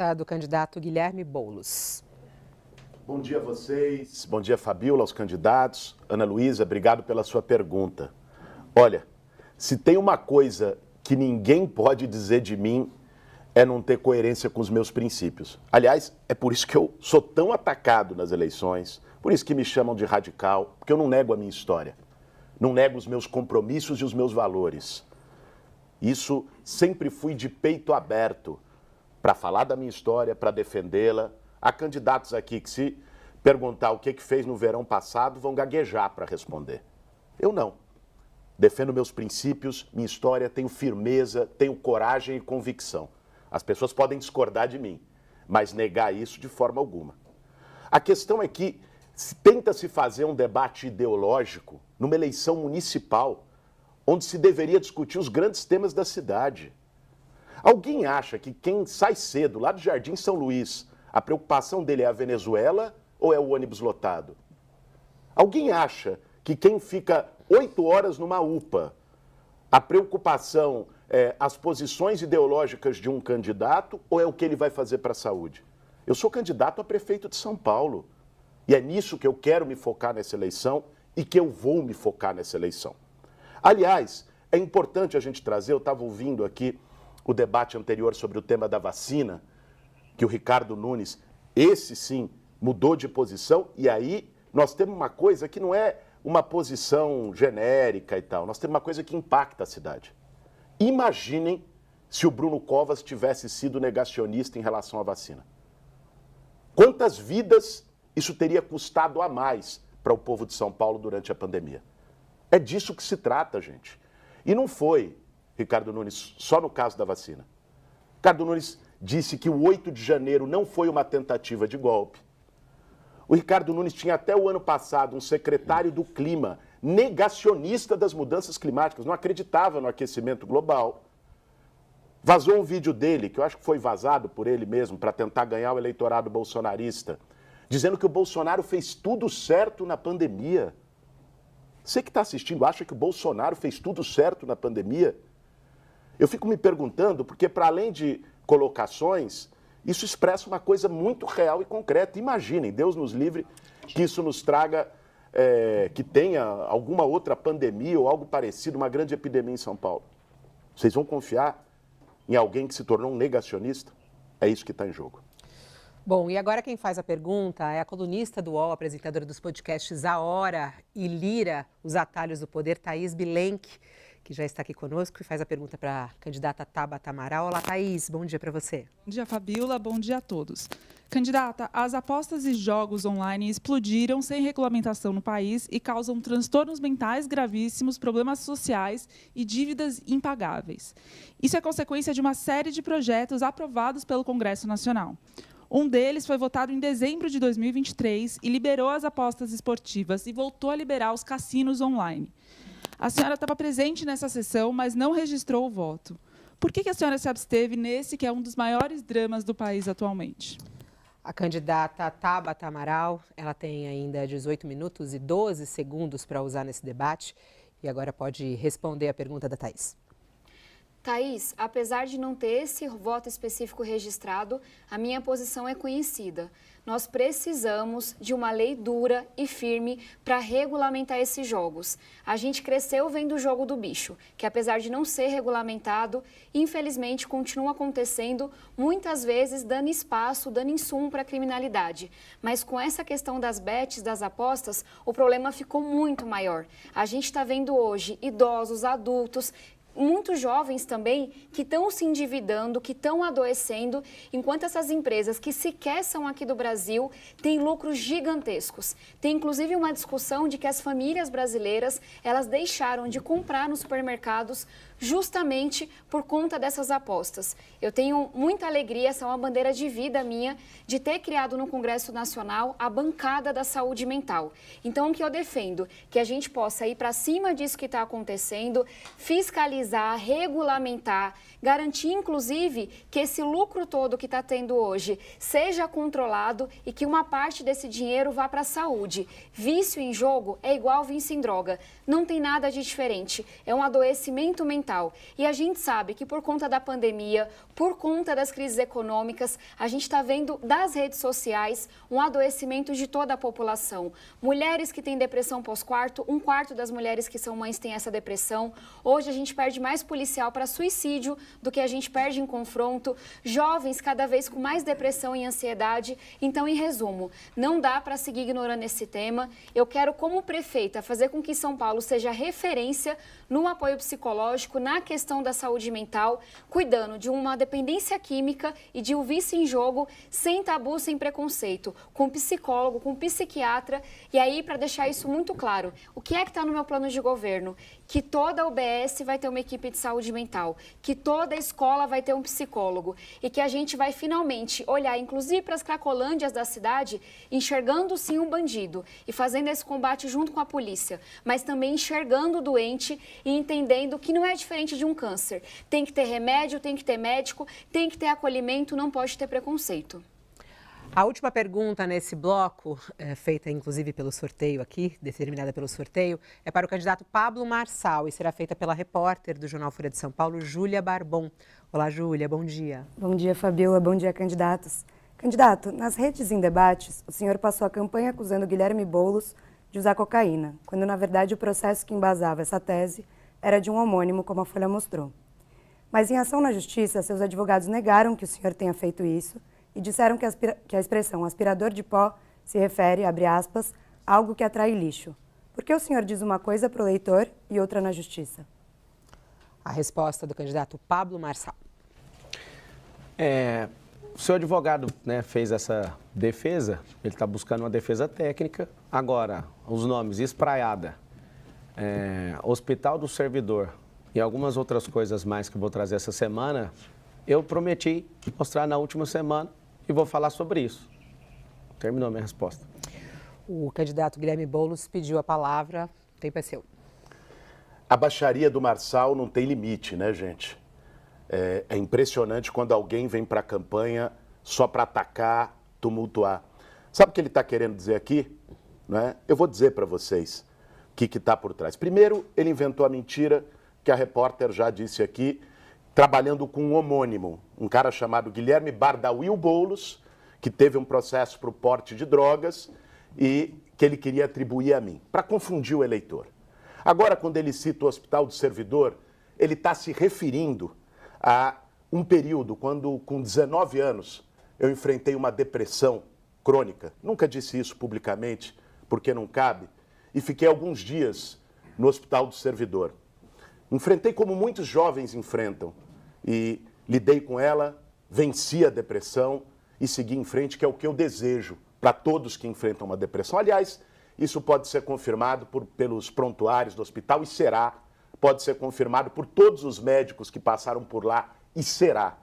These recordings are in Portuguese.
resposta do candidato Guilherme Boulos. Bom dia a vocês, bom dia Fabíola, aos candidatos. Ana Luísa, obrigado pela sua pergunta. Olha, se tem uma coisa que ninguém pode dizer de mim é não ter coerência com os meus princípios. Aliás, é por isso que eu sou tão atacado nas eleições, por isso que me chamam de radical, porque eu não nego a minha história, não nego os meus compromissos e os meus valores. Isso sempre fui de peito aberto para falar da minha história, para defendê-la. Há candidatos aqui que, se perguntar o que fez no verão passado, vão gaguejar para responder. Eu não. Defendo meus princípios, minha história, tenho firmeza, tenho coragem e convicção. As pessoas podem discordar de mim, mas negar isso de forma alguma. A questão é que tenta-se fazer um debate ideológico numa eleição municipal, onde se deveria discutir os grandes temas da cidade. Alguém acha que quem sai cedo lá do Jardim São Luís, a preocupação dele é a Venezuela ou é o ônibus lotado? Alguém acha que quem fica 8 horas numa UPA, a preocupação é as posições ideológicas de um candidato ou é o que ele vai fazer para a saúde? Eu sou candidato a prefeito de São Paulo e é nisso que eu quero me focar nessa eleição e que eu vou me focar nessa eleição. Aliás, é importante a gente trazer, eu estava ouvindo aqui o debate anterior sobre o tema da vacina, que o Ricardo Nunes, esse sim, mudou de posição, e aí nós temos uma coisa que não é uma posição genérica e tal, nós temos uma coisa que impacta a cidade. Imaginem se o Bruno Covas tivesse sido negacionista em relação à vacina. Quantas vidas isso teria custado a mais para o povo de São Paulo durante a pandemia? É disso que se trata, gente. E não foi, Ricardo Nunes, só no caso da vacina. Ricardo Nunes disse que o 8 de janeiro não foi uma tentativa de golpe. O Ricardo Nunes tinha até o ano passado um secretário do clima negacionista das mudanças climáticas, não acreditava no aquecimento global. Vazou um vídeo dele, que eu acho que foi vazado por ele mesmo, para tentar ganhar o eleitorado bolsonarista, dizendo que o Bolsonaro fez tudo certo na pandemia. Você que está assistindo acha que o Bolsonaro fez tudo certo na pandemia? Eu fico me perguntando, porque para além de colocações, isso expressa uma coisa muito real e concreta. Imaginem, Deus nos livre, que isso nos traga, que tenha alguma outra pandemia ou algo parecido, uma grande epidemia em São Paulo. Vocês vão confiar em alguém que se tornou um negacionista? É isso que está em jogo. Bom, e agora quem faz a pergunta é a colunista do UOL, apresentadora dos podcasts A Hora e Lira, Os Atalhos do Poder, Thaís Bilenque, que já está aqui conosco e faz a pergunta para a candidata Tabata Amaral. Olá, Thaís, bom dia para você. Bom dia, Fabíola, bom dia a todos. Candidata, as apostas e jogos online explodiram sem regulamentação no país e causam transtornos mentais gravíssimos, problemas sociais e dívidas impagáveis. Isso é consequência de uma série de projetos aprovados pelo Congresso Nacional. Um deles foi votado em dezembro de 2023 e liberou as apostas esportivas e voltou a liberar os cassinos online. A senhora estava presente nessa sessão, mas não registrou o voto. Por que a senhora se absteve nesse que é um dos maiores dramas do país atualmente? A candidata Tabata Amaral, ela tem ainda 18 minutos e 12 segundos para usar nesse debate e agora pode responder a pergunta da Thaís. Thaís, apesar de não ter esse voto específico registrado, a minha posição é conhecida. Nós precisamos de uma lei dura e firme para regulamentar esses jogos. A gente cresceu vendo o jogo do bicho, que apesar de não ser regulamentado, infelizmente continua acontecendo, muitas vezes dando espaço, dando insumo para a criminalidade. Mas com essa questão das bets, das apostas, o problema ficou muito maior. A gente está vendo hoje idosos, adultos, muitos jovens também que estão se endividando, que estão adoecendo, enquanto essas empresas que sequer são aqui do Brasil têm lucros gigantescos. Tem inclusive uma discussão de que as famílias brasileiras, elas deixaram de comprar nos supermercados justamente por conta dessas apostas. Eu tenho muita alegria, essa é uma bandeira de vida minha, de ter criado no Congresso Nacional a bancada da saúde mental. Então, o que eu defendo? Que a gente possa ir para cima disso que está acontecendo, fiscalizar, regulamentar, garantir, inclusive, que esse lucro todo que está tendo hoje seja controlado e que uma parte desse dinheiro vá para a saúde. Vício em jogo é igual vício em droga. Não tem nada de diferente. É um adoecimento mental mental. E a gente sabe que por conta da pandemia, por conta das crises econômicas, a gente está vendo das redes sociais um adoecimento de toda a população. Mulheres que têm depressão pós-parto, 1/4 das mulheres que são mães têm essa depressão. Hoje a gente perde mais policial para suicídio do que a gente perde em confronto. Jovens cada vez com mais depressão e ansiedade. Então, em resumo, não dá para seguir ignorando esse tema. Eu quero, como prefeita, fazer com que São Paulo seja referência no apoio psicológico, na questão da saúde mental, cuidando de uma dependência química e de um vício em jogo, sem tabu, sem preconceito, com psicólogo, com psiquiatra. E aí, para deixar isso muito claro, o que é que está no meu plano de governo? Que toda UBS vai ter uma equipe de saúde mental, que toda escola vai ter um psicólogo e que a gente vai finalmente olhar, inclusive para as cracolândias da cidade, enxergando sim um bandido e fazendo esse combate junto com a polícia, mas também enxergando o doente e entendendo que não é diferente de um câncer. Tem que ter remédio, tem que ter médico, tem que ter acolhimento, não pode ter preconceito. A última pergunta nesse bloco, feita inclusive pelo sorteio aqui, determinada pelo sorteio, é para o candidato Pablo Marçal e será feita pela repórter do Jornal Folha de São Paulo, Júlia Barbon. Olá, Júlia, bom dia. Bom dia, Fabiola, bom dia, candidatos. Candidato, nas redes em debates, o senhor passou a campanha acusando Guilherme Boulos de usar cocaína, quando na verdade o processo que embasava essa tese era de um homônimo, como a Folha mostrou. Mas em ação na justiça, seus advogados negaram que o senhor tenha feito isso e disseram que a expressão aspirador de pó se refere, abre aspas, a algo que atrai lixo. Por que o senhor diz uma coisa para o leitor e outra na justiça? A resposta do candidato Pablo Marçal. O seu advogado, né, fez essa defesa, ele está buscando uma defesa técnica. Agora, os nomes Espraiada, Hospital do Servidor e algumas outras coisas mais que eu vou trazer essa semana, eu prometi mostrar na última semana e vou falar sobre isso. Terminou a minha resposta. O candidato Guilherme Boulos pediu a palavra, o tempo é seu. A baixaria do Marçal não tem limite, né, gente? É impressionante quando alguém vem para a campanha só para atacar, tumultuar. Sabe o que ele está querendo dizer aqui? Né? Eu vou dizer para vocês o que está por trás. Primeiro, ele inventou a mentira que a repórter já disse aqui, trabalhando com um homônimo, um cara chamado Guilherme Bardawil Boulos, que teve um processo para o porte de drogas e que ele queria atribuir a mim, para confundir o eleitor. Agora, quando ele cita o Hospital do Servidor, ele está se referindo a um período quando, com 19 anos, eu enfrentei uma depressão crônica. Nunca disse isso publicamente, porque não cabe, e fiquei alguns dias no Hospital do Servidor. Enfrentei como muitos jovens enfrentam e lidei com ela, venci a depressão e segui em frente, que é o que eu desejo para todos que enfrentam uma depressão. Aliás, isso pode ser confirmado pelos prontuários do hospital e será. Pode ser confirmado por todos os médicos que passaram por lá e será.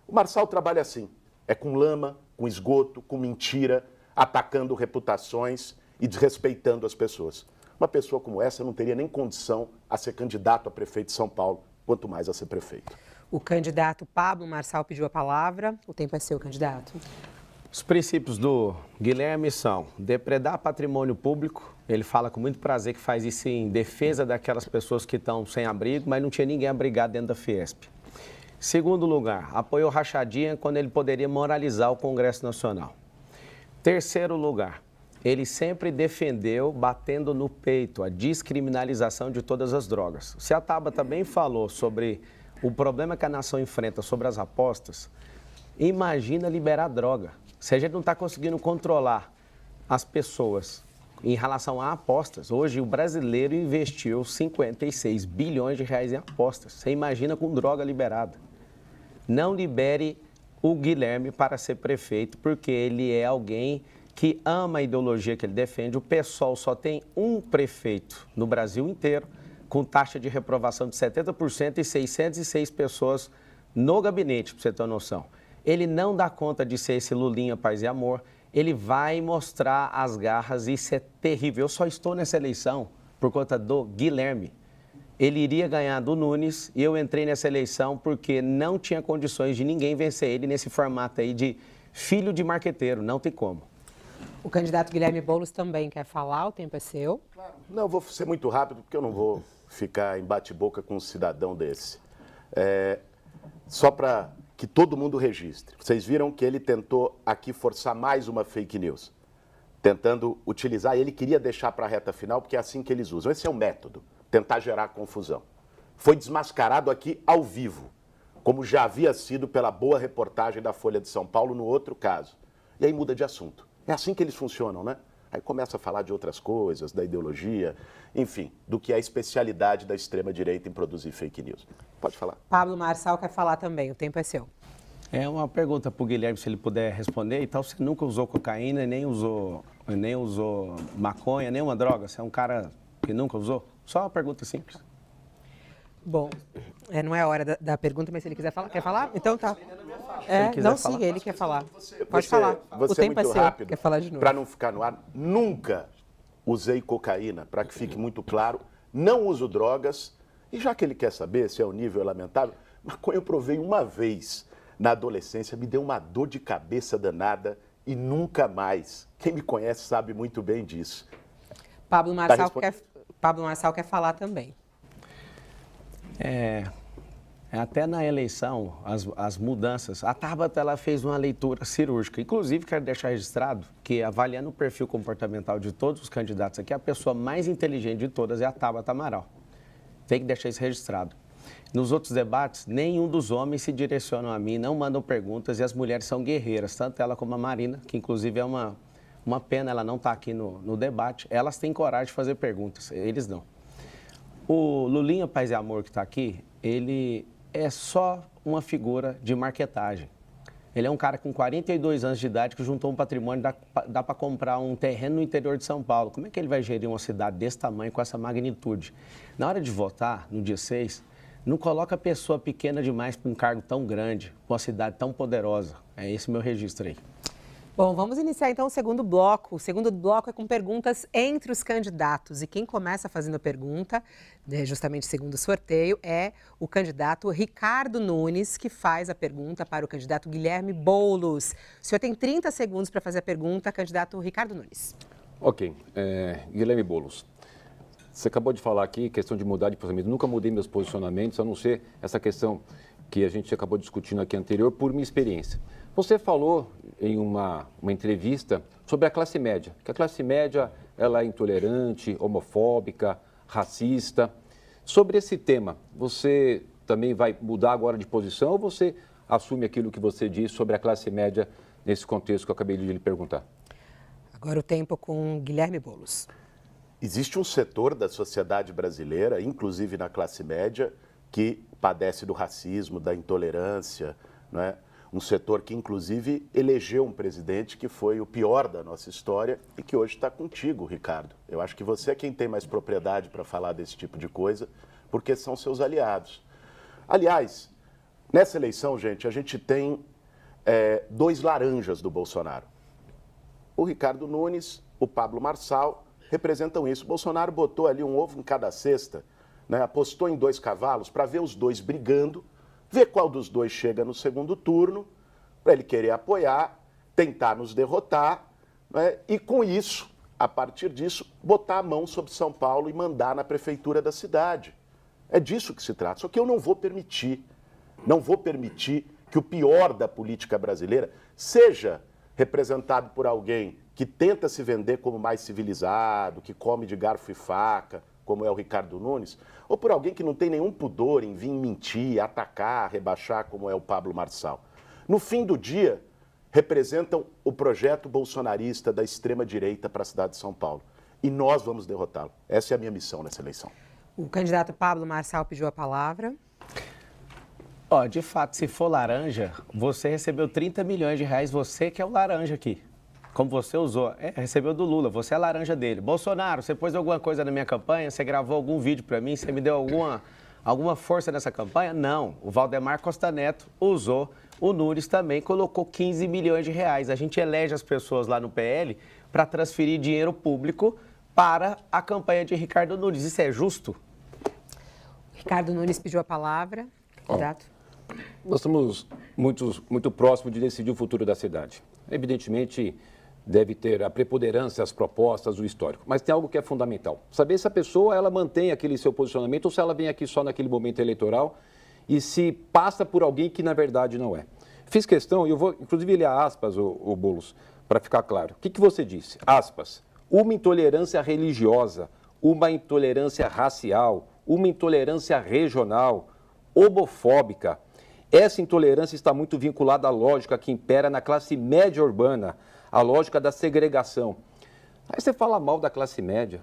O Marçal trabalha assim, é com lama, com esgoto, com mentira, atacando reputações e desrespeitando as pessoas. Uma pessoa como essa não teria nem condição a ser candidato a prefeito de São Paulo, quanto mais a ser prefeito. O candidato Pablo Marçal pediu a palavra. O tempo é seu, candidato. Os princípios do Guilherme são depredar patrimônio público. Ele fala com muito prazer que faz isso em defesa daquelas pessoas que estão sem abrigo, mas não tinha ninguém abrigado dentro da Fiesp. Segundo lugar, apoiou rachadinha quando ele poderia moralizar o Congresso Nacional. Terceiro lugar, ele sempre defendeu, batendo no peito, a descriminalização de todas as drogas. Se a Tabata também falou sobre o problema que a nação enfrenta sobre as apostas, imagina liberar droga. Se a gente não está conseguindo controlar as pessoas em relação a apostas, hoje o brasileiro investiu 56 bilhões de reais em apostas. Você imagina com droga liberada. Não libere o Guilherme para ser prefeito, porque ele é alguém que ama a ideologia que ele defende. O PSOL só tem um prefeito no Brasil inteiro, com taxa de reprovação de 70% e 606 pessoas no gabinete, para você ter uma noção. Ele não dá conta de ser esse Lulinha Paz e Amor, ele vai mostrar as garras e isso é terrível. Eu só estou nessa eleição por conta do Guilherme. Ele iria ganhar do Nunes e eu entrei nessa eleição porque não tinha condições de ninguém vencer ele nesse formato aí de filho de marqueteiro, não tem como. O candidato Guilherme Boulos também quer falar, o tempo é seu. Não, vou ser muito rápido porque eu não vou ficar em bate-boca com um cidadão desse. Só para que todo mundo registre. Vocês viram que ele tentou aqui forçar mais uma fake news, tentando utilizar, ele queria deixar para a reta final, porque é assim que eles usam. Esse é um método, tentar gerar confusão. Foi desmascarado aqui ao vivo, como já havia sido pela boa reportagem da Folha de São Paulo no outro caso. E aí muda de assunto. É assim que eles funcionam, né? Aí começa a falar de outras coisas, da ideologia, enfim, do que é a especialidade da extrema-direita em produzir fake news. Pode falar. Pablo Marçal quer falar também, o tempo é seu. É uma pergunta para o Guilherme, se ele puder responder. Então, você nunca usou cocaína, nem usou maconha, nenhuma droga? Você é um cara que nunca usou? Só uma pergunta simples. Bom, não é a hora da pergunta, mas se ele quiser falar, quer falar? Então tá. Não, siga, ele quer falar. Pode falar. O tempo é seu. Rápido, quer falar de novo. Para não ficar no ar, nunca usei cocaína, para que fique muito claro. Não uso drogas. E já que ele quer saber se é o nível lamentável, maconha eu provei uma vez na adolescência, me deu uma dor de cabeça danada e nunca mais. Quem me conhece sabe muito bem disso. Pablo Marçal quer falar também. Até na eleição, as mudanças, a Tabata ela fez uma leitura cirúrgica. Inclusive, quero deixar registrado que, avaliando o perfil comportamental de todos os candidatos aqui, a pessoa mais inteligente de todas é a Tabata Amaral. Tem que deixar isso registrado. Nos outros debates, nenhum dos homens se direcionam a mim, não mandam perguntas, e as mulheres são guerreiras, tanto ela como a Marina, que inclusive é uma pena ela não estar aqui no debate. Elas têm coragem de fazer perguntas, eles não. O Lulinha Paz e Amor, que está aqui, ele é só uma figura de marquetagem. Ele é um cara com 42 anos de idade que juntou um patrimônio, dá para comprar um terreno no interior de São Paulo. Como é que ele vai gerir uma cidade desse tamanho, com essa magnitude? Na hora de votar, no dia 6, não coloca pessoa pequena demais para um cargo tão grande, para uma cidade tão poderosa. É esse meu registro aí. Bom, vamos iniciar então o segundo bloco. O segundo bloco é com perguntas entre os candidatos. E quem começa fazendo a pergunta, justamente segundo o sorteio, é o candidato Ricardo Nunes, que faz a pergunta para o candidato Guilherme Boulos. O senhor tem 30 segundos para fazer a pergunta, candidato Ricardo Nunes. Ok. Guilherme Boulos, você acabou de falar aqui, questão de mudar de posicionamento. Nunca mudei meus posicionamentos, a não ser essa questão que a gente acabou discutindo aqui anterior, por minha experiência. Você falou em uma entrevista sobre a classe média, que a classe média ela é intolerante, homofóbica, racista. Sobre esse tema, você também vai mudar agora de posição ou você assume aquilo que você disse sobre a classe média nesse contexto que eu acabei de lhe perguntar? Agora o tempo com Guilherme Boulos. Existe um setor da sociedade brasileira, inclusive na classe média, que padece do racismo, da intolerância, não é? Um setor que, inclusive, elegeu um presidente que foi o pior da nossa história e que hoje está contigo, Ricardo. Eu acho que você é quem tem mais propriedade para falar desse tipo de coisa, porque são seus aliados. Aliás, nessa eleição, gente, a gente tem dois laranjas do Bolsonaro. O Ricardo Nunes, o Pablo Marçal, representam isso. O Bolsonaro botou ali um ovo em cada cesta, né? Apostou em 2 cavalos para ver os dois brigando, ver qual dos dois chega no segundo turno, para ele querer apoiar, tentar nos derrotar, né? E com isso, a partir disso, botar a mão sobre São Paulo e mandar na prefeitura da cidade. É disso que se trata. Só que eu não vou permitir que o pior da política brasileira seja representado por alguém que tenta se vender como mais civilizado, que come de garfo e faca, como é o Ricardo Nunes, ou por alguém que não tem nenhum pudor em vir mentir, atacar, rebaixar, como é o Pablo Marçal. No fim do dia, representam o projeto bolsonarista da extrema-direita para a cidade de São Paulo. E nós vamos derrotá-lo. Essa é a minha missão nessa eleição. O candidato Pablo Marçal pediu a palavra. De fato, se for laranja, você recebeu 30 milhões de reais, você que é o laranja aqui. Como você usou, recebeu do Lula, você é a laranja dele. Bolsonaro, você pôs alguma coisa na minha campanha? Você gravou algum vídeo para mim? Você me deu alguma força nessa campanha? Não. O Valdemar Costa Neto usou, o Nunes também colocou 15 milhões de reais. A gente elege as pessoas lá no PL para transferir dinheiro público para a campanha de Ricardo Nunes. Isso é justo? Ricardo Nunes pediu a palavra. Candidato. Nós estamos muito próximos de decidir o futuro da cidade. Evidentemente, deve ter a preponderância, as propostas, o histórico. Mas tem algo que é fundamental. Saber se a pessoa ela mantém aquele seu posicionamento ou se ela vem aqui só naquele momento eleitoral e se passa por alguém que na verdade não é. Fiz questão, e eu vou inclusive ler aspas, o Boulos, para ficar claro. O que você disse? Aspas. Uma intolerância religiosa, uma intolerância racial, uma intolerância regional, homofóbica. Essa intolerância está muito vinculada à lógica que impera na classe média urbana, a lógica da segregação. Aí você fala mal da classe média.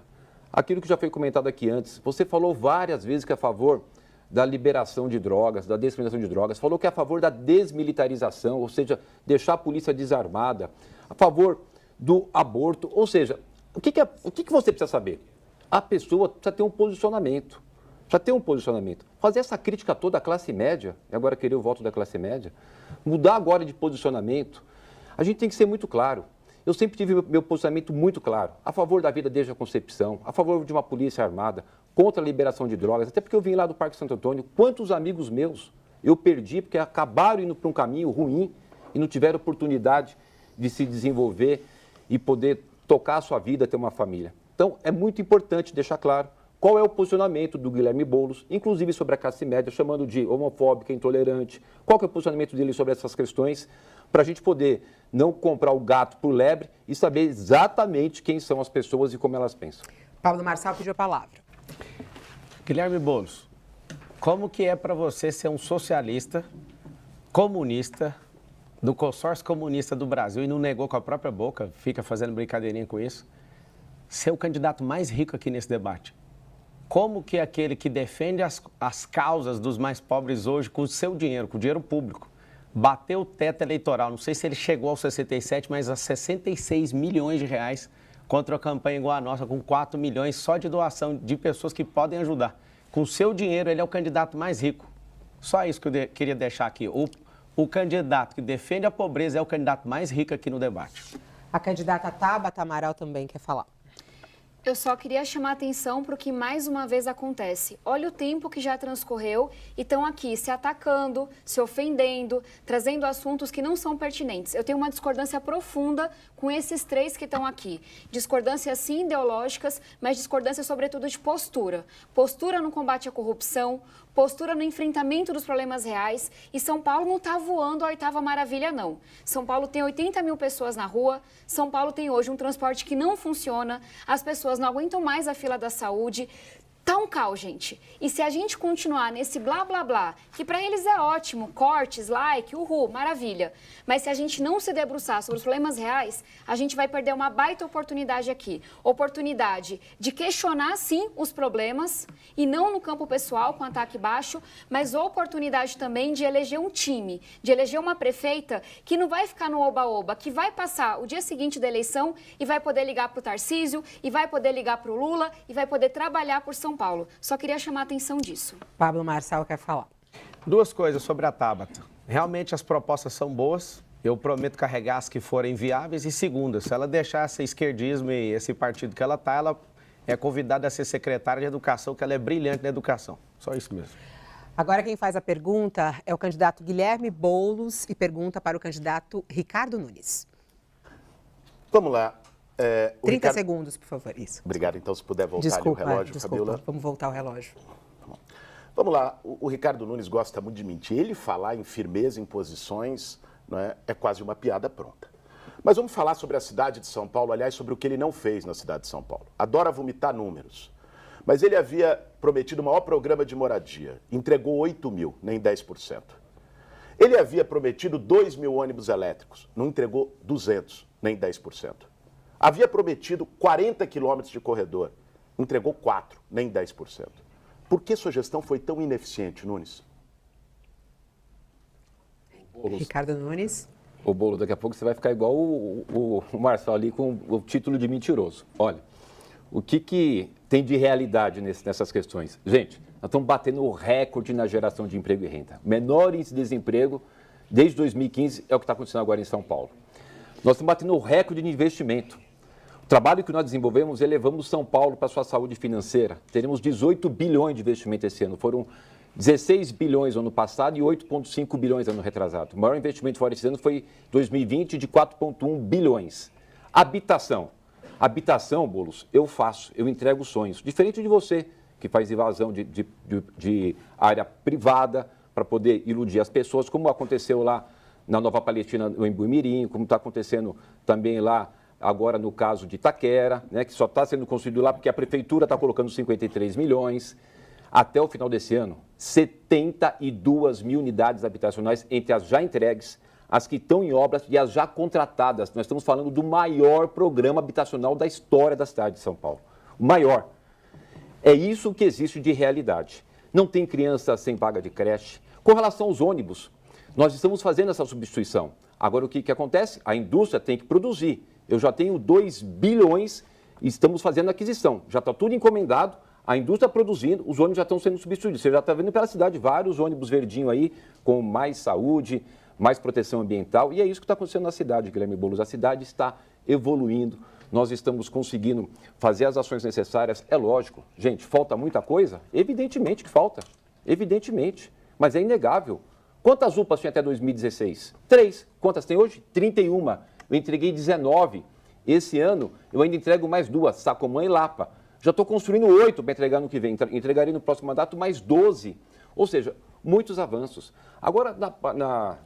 Aquilo que já foi comentado aqui antes, você falou várias vezes que é a favor da liberação de drogas, da descriminalização de drogas, falou que é a favor da desmilitarização, ou seja, deixar a polícia desarmada, a favor do aborto, ou seja, o que você precisa saber? A pessoa precisa ter um posicionamento. Precisa ter um posicionamento. Fazer essa crítica toda à classe média, e agora querer o voto da classe média, mudar agora de posicionamento, a gente tem que ser muito claro. Eu sempre tive meu posicionamento muito claro, a favor da vida desde a concepção, a favor de uma polícia armada, contra a liberação de drogas, até porque eu vim lá do Parque Santo Antônio, quantos amigos meus eu perdi porque acabaram indo para um caminho ruim e não tiveram oportunidade de se desenvolver e poder tocar a sua vida, ter uma família. Então, é muito importante deixar claro qual é o posicionamento do Guilherme Boulos, inclusive sobre a classe média, chamando de homofóbica, intolerante. Qual que é o posicionamento dele sobre essas questões, para a gente poder não comprar o gato por lebre e saber exatamente quem são as pessoas e como elas pensam. Pablo Marçal pediu a palavra. Guilherme Boulos, como que é para você ser um socialista, comunista, do consórcio comunista do Brasil e não negou com a própria boca, fica fazendo brincadeirinha com isso, ser o candidato mais rico aqui nesse debate? Como que aquele que defende as causas dos mais pobres hoje com o seu dinheiro, com o dinheiro público, bateu o teto eleitoral, não sei se ele chegou aos 67, mas a 66 milhões de reais contra a campanha igual a nossa, com 4 milhões só de doação de pessoas que podem ajudar. Com o seu dinheiro, ele é o candidato mais rico. Só isso que eu queria deixar aqui. O candidato que defende a pobreza é o candidato mais rico aqui no debate. A candidata Tabata Amaral também quer falar. Eu só queria chamar a atenção para o que mais uma vez acontece. Olha o tempo que já transcorreu e estão aqui se atacando, se ofendendo, trazendo assuntos que não são pertinentes. Eu tenho uma discordância profunda com esses três que estão aqui. Discordâncias sim ideológicas, mas discordância sobretudo de postura. Postura no combate à corrupção, postura no enfrentamento dos problemas reais. E São Paulo não está voando a oitava maravilha, não. São Paulo tem 80 mil pessoas na rua, São Paulo tem hoje um transporte que não funciona, as pessoas não aguentam mais a fila da saúde. Tá um caos, gente. E se a gente continuar nesse blá, blá, blá, que para eles é ótimo, cortes, like, uhul, maravilha. Mas se a gente não se debruçar sobre os problemas reais, a gente vai perder uma baita oportunidade aqui. Oportunidade de questionar, sim, os problemas, e não no campo pessoal, com ataque baixo, mas oportunidade também de eleger um time, de eleger uma prefeita que não vai ficar no oba-oba, que vai passar o dia seguinte da eleição e vai poder ligar para o Tarcísio, e vai poder ligar para o Lula, e vai poder trabalhar por São Paulo. Só queria chamar a atenção disso. Pablo Marçal quer falar. Duas coisas sobre a Tabata. Realmente as propostas são boas, eu prometo carregar as que forem viáveis. E segunda, se ela deixar esse esquerdismo e esse partido que ela está, ela é convidada a ser secretária de educação, que ela é brilhante na educação. Só isso mesmo. Agora quem faz a pergunta é o candidato Guilherme Boulos e pergunta para o candidato Ricardo Nunes. Vamos lá. 30 segundos, por favor. Isso. Obrigado. Então, se puder voltar ali o relógio, Fabiola. Vamos voltar o relógio. Vamos lá. O Ricardo Nunes gosta muito de mentir. Ele falar em firmeza, em posições, não é quase uma piada pronta. Mas vamos falar sobre a cidade de São Paulo, aliás, sobre o que ele não fez na cidade de São Paulo. Adora vomitar números. Mas ele havia prometido o maior programa de moradia. Entregou 8 mil, nem 10%. Ele havia prometido 2 mil ônibus elétricos. Não entregou 200, nem 10%. Havia prometido 40 quilômetros de corredor, entregou 4, nem 10%. Por que sua gestão foi tão ineficiente, Nunes? Ricardo Nunes. Ô, Boulos, daqui a pouco você vai ficar igual o Marçal ali com o título de mentiroso. Olha, o que tem de realidade nessas questões? Gente, nós estamos batendo o recorde na geração de emprego e renda. Menor índice de desemprego desde 2015 é o que está acontecendo agora em São Paulo. Nós estamos batendo o recorde de investimento. O trabalho que nós desenvolvemos, elevamos São Paulo para a sua saúde financeira. Teremos 18 bilhões de investimento esse ano. Foram 16 bilhões no ano passado e 8,5 bilhões no ano retrasado. O maior investimento fora esse ano foi 2020, de 4,1 bilhões. Habitação. Habitação, Boulos, eu faço, eu entrego sonhos. Diferente de você, que faz invasão de área privada para poder iludir as pessoas, como aconteceu lá na Nova Palestina, no Embu-Mirim, como está acontecendo também lá agora no caso de Itaquera, né, que só está sendo construído lá porque a prefeitura está colocando 53 milhões. Até o final desse ano, 72 mil unidades habitacionais entre as já entregues, as que estão em obras e as já contratadas. Nós estamos falando do maior programa habitacional da história da cidade de São Paulo. O maior. É isso que existe de realidade. Não tem criança sem vaga de creche. Com relação aos ônibus, nós estamos fazendo essa substituição. Agora, o que acontece? A indústria tem que produzir. Eu já tenho 2 bilhões e estamos fazendo aquisição. Já está tudo encomendado, a indústria produzindo, os ônibus já estão sendo substituídos. Você já está vendo pela cidade vários ônibus verdinhos aí, com mais saúde, mais proteção ambiental. E é isso que está acontecendo na cidade, Guilherme Boulos. A cidade está evoluindo. Nós estamos conseguindo fazer as ações necessárias. É lógico, gente, falta muita coisa? Evidentemente que falta. Evidentemente. Mas é inegável. Quantas UPAs tinha até 2016? 3. Quantas tem hoje? 31. Eu entreguei 19. Esse ano eu ainda entrego mais 2, Sacomã e Lapa. Já estou construindo 8 para entregar no que vem. Entregarei no próximo mandato mais 12. Ou seja, muitos avanços. Agora,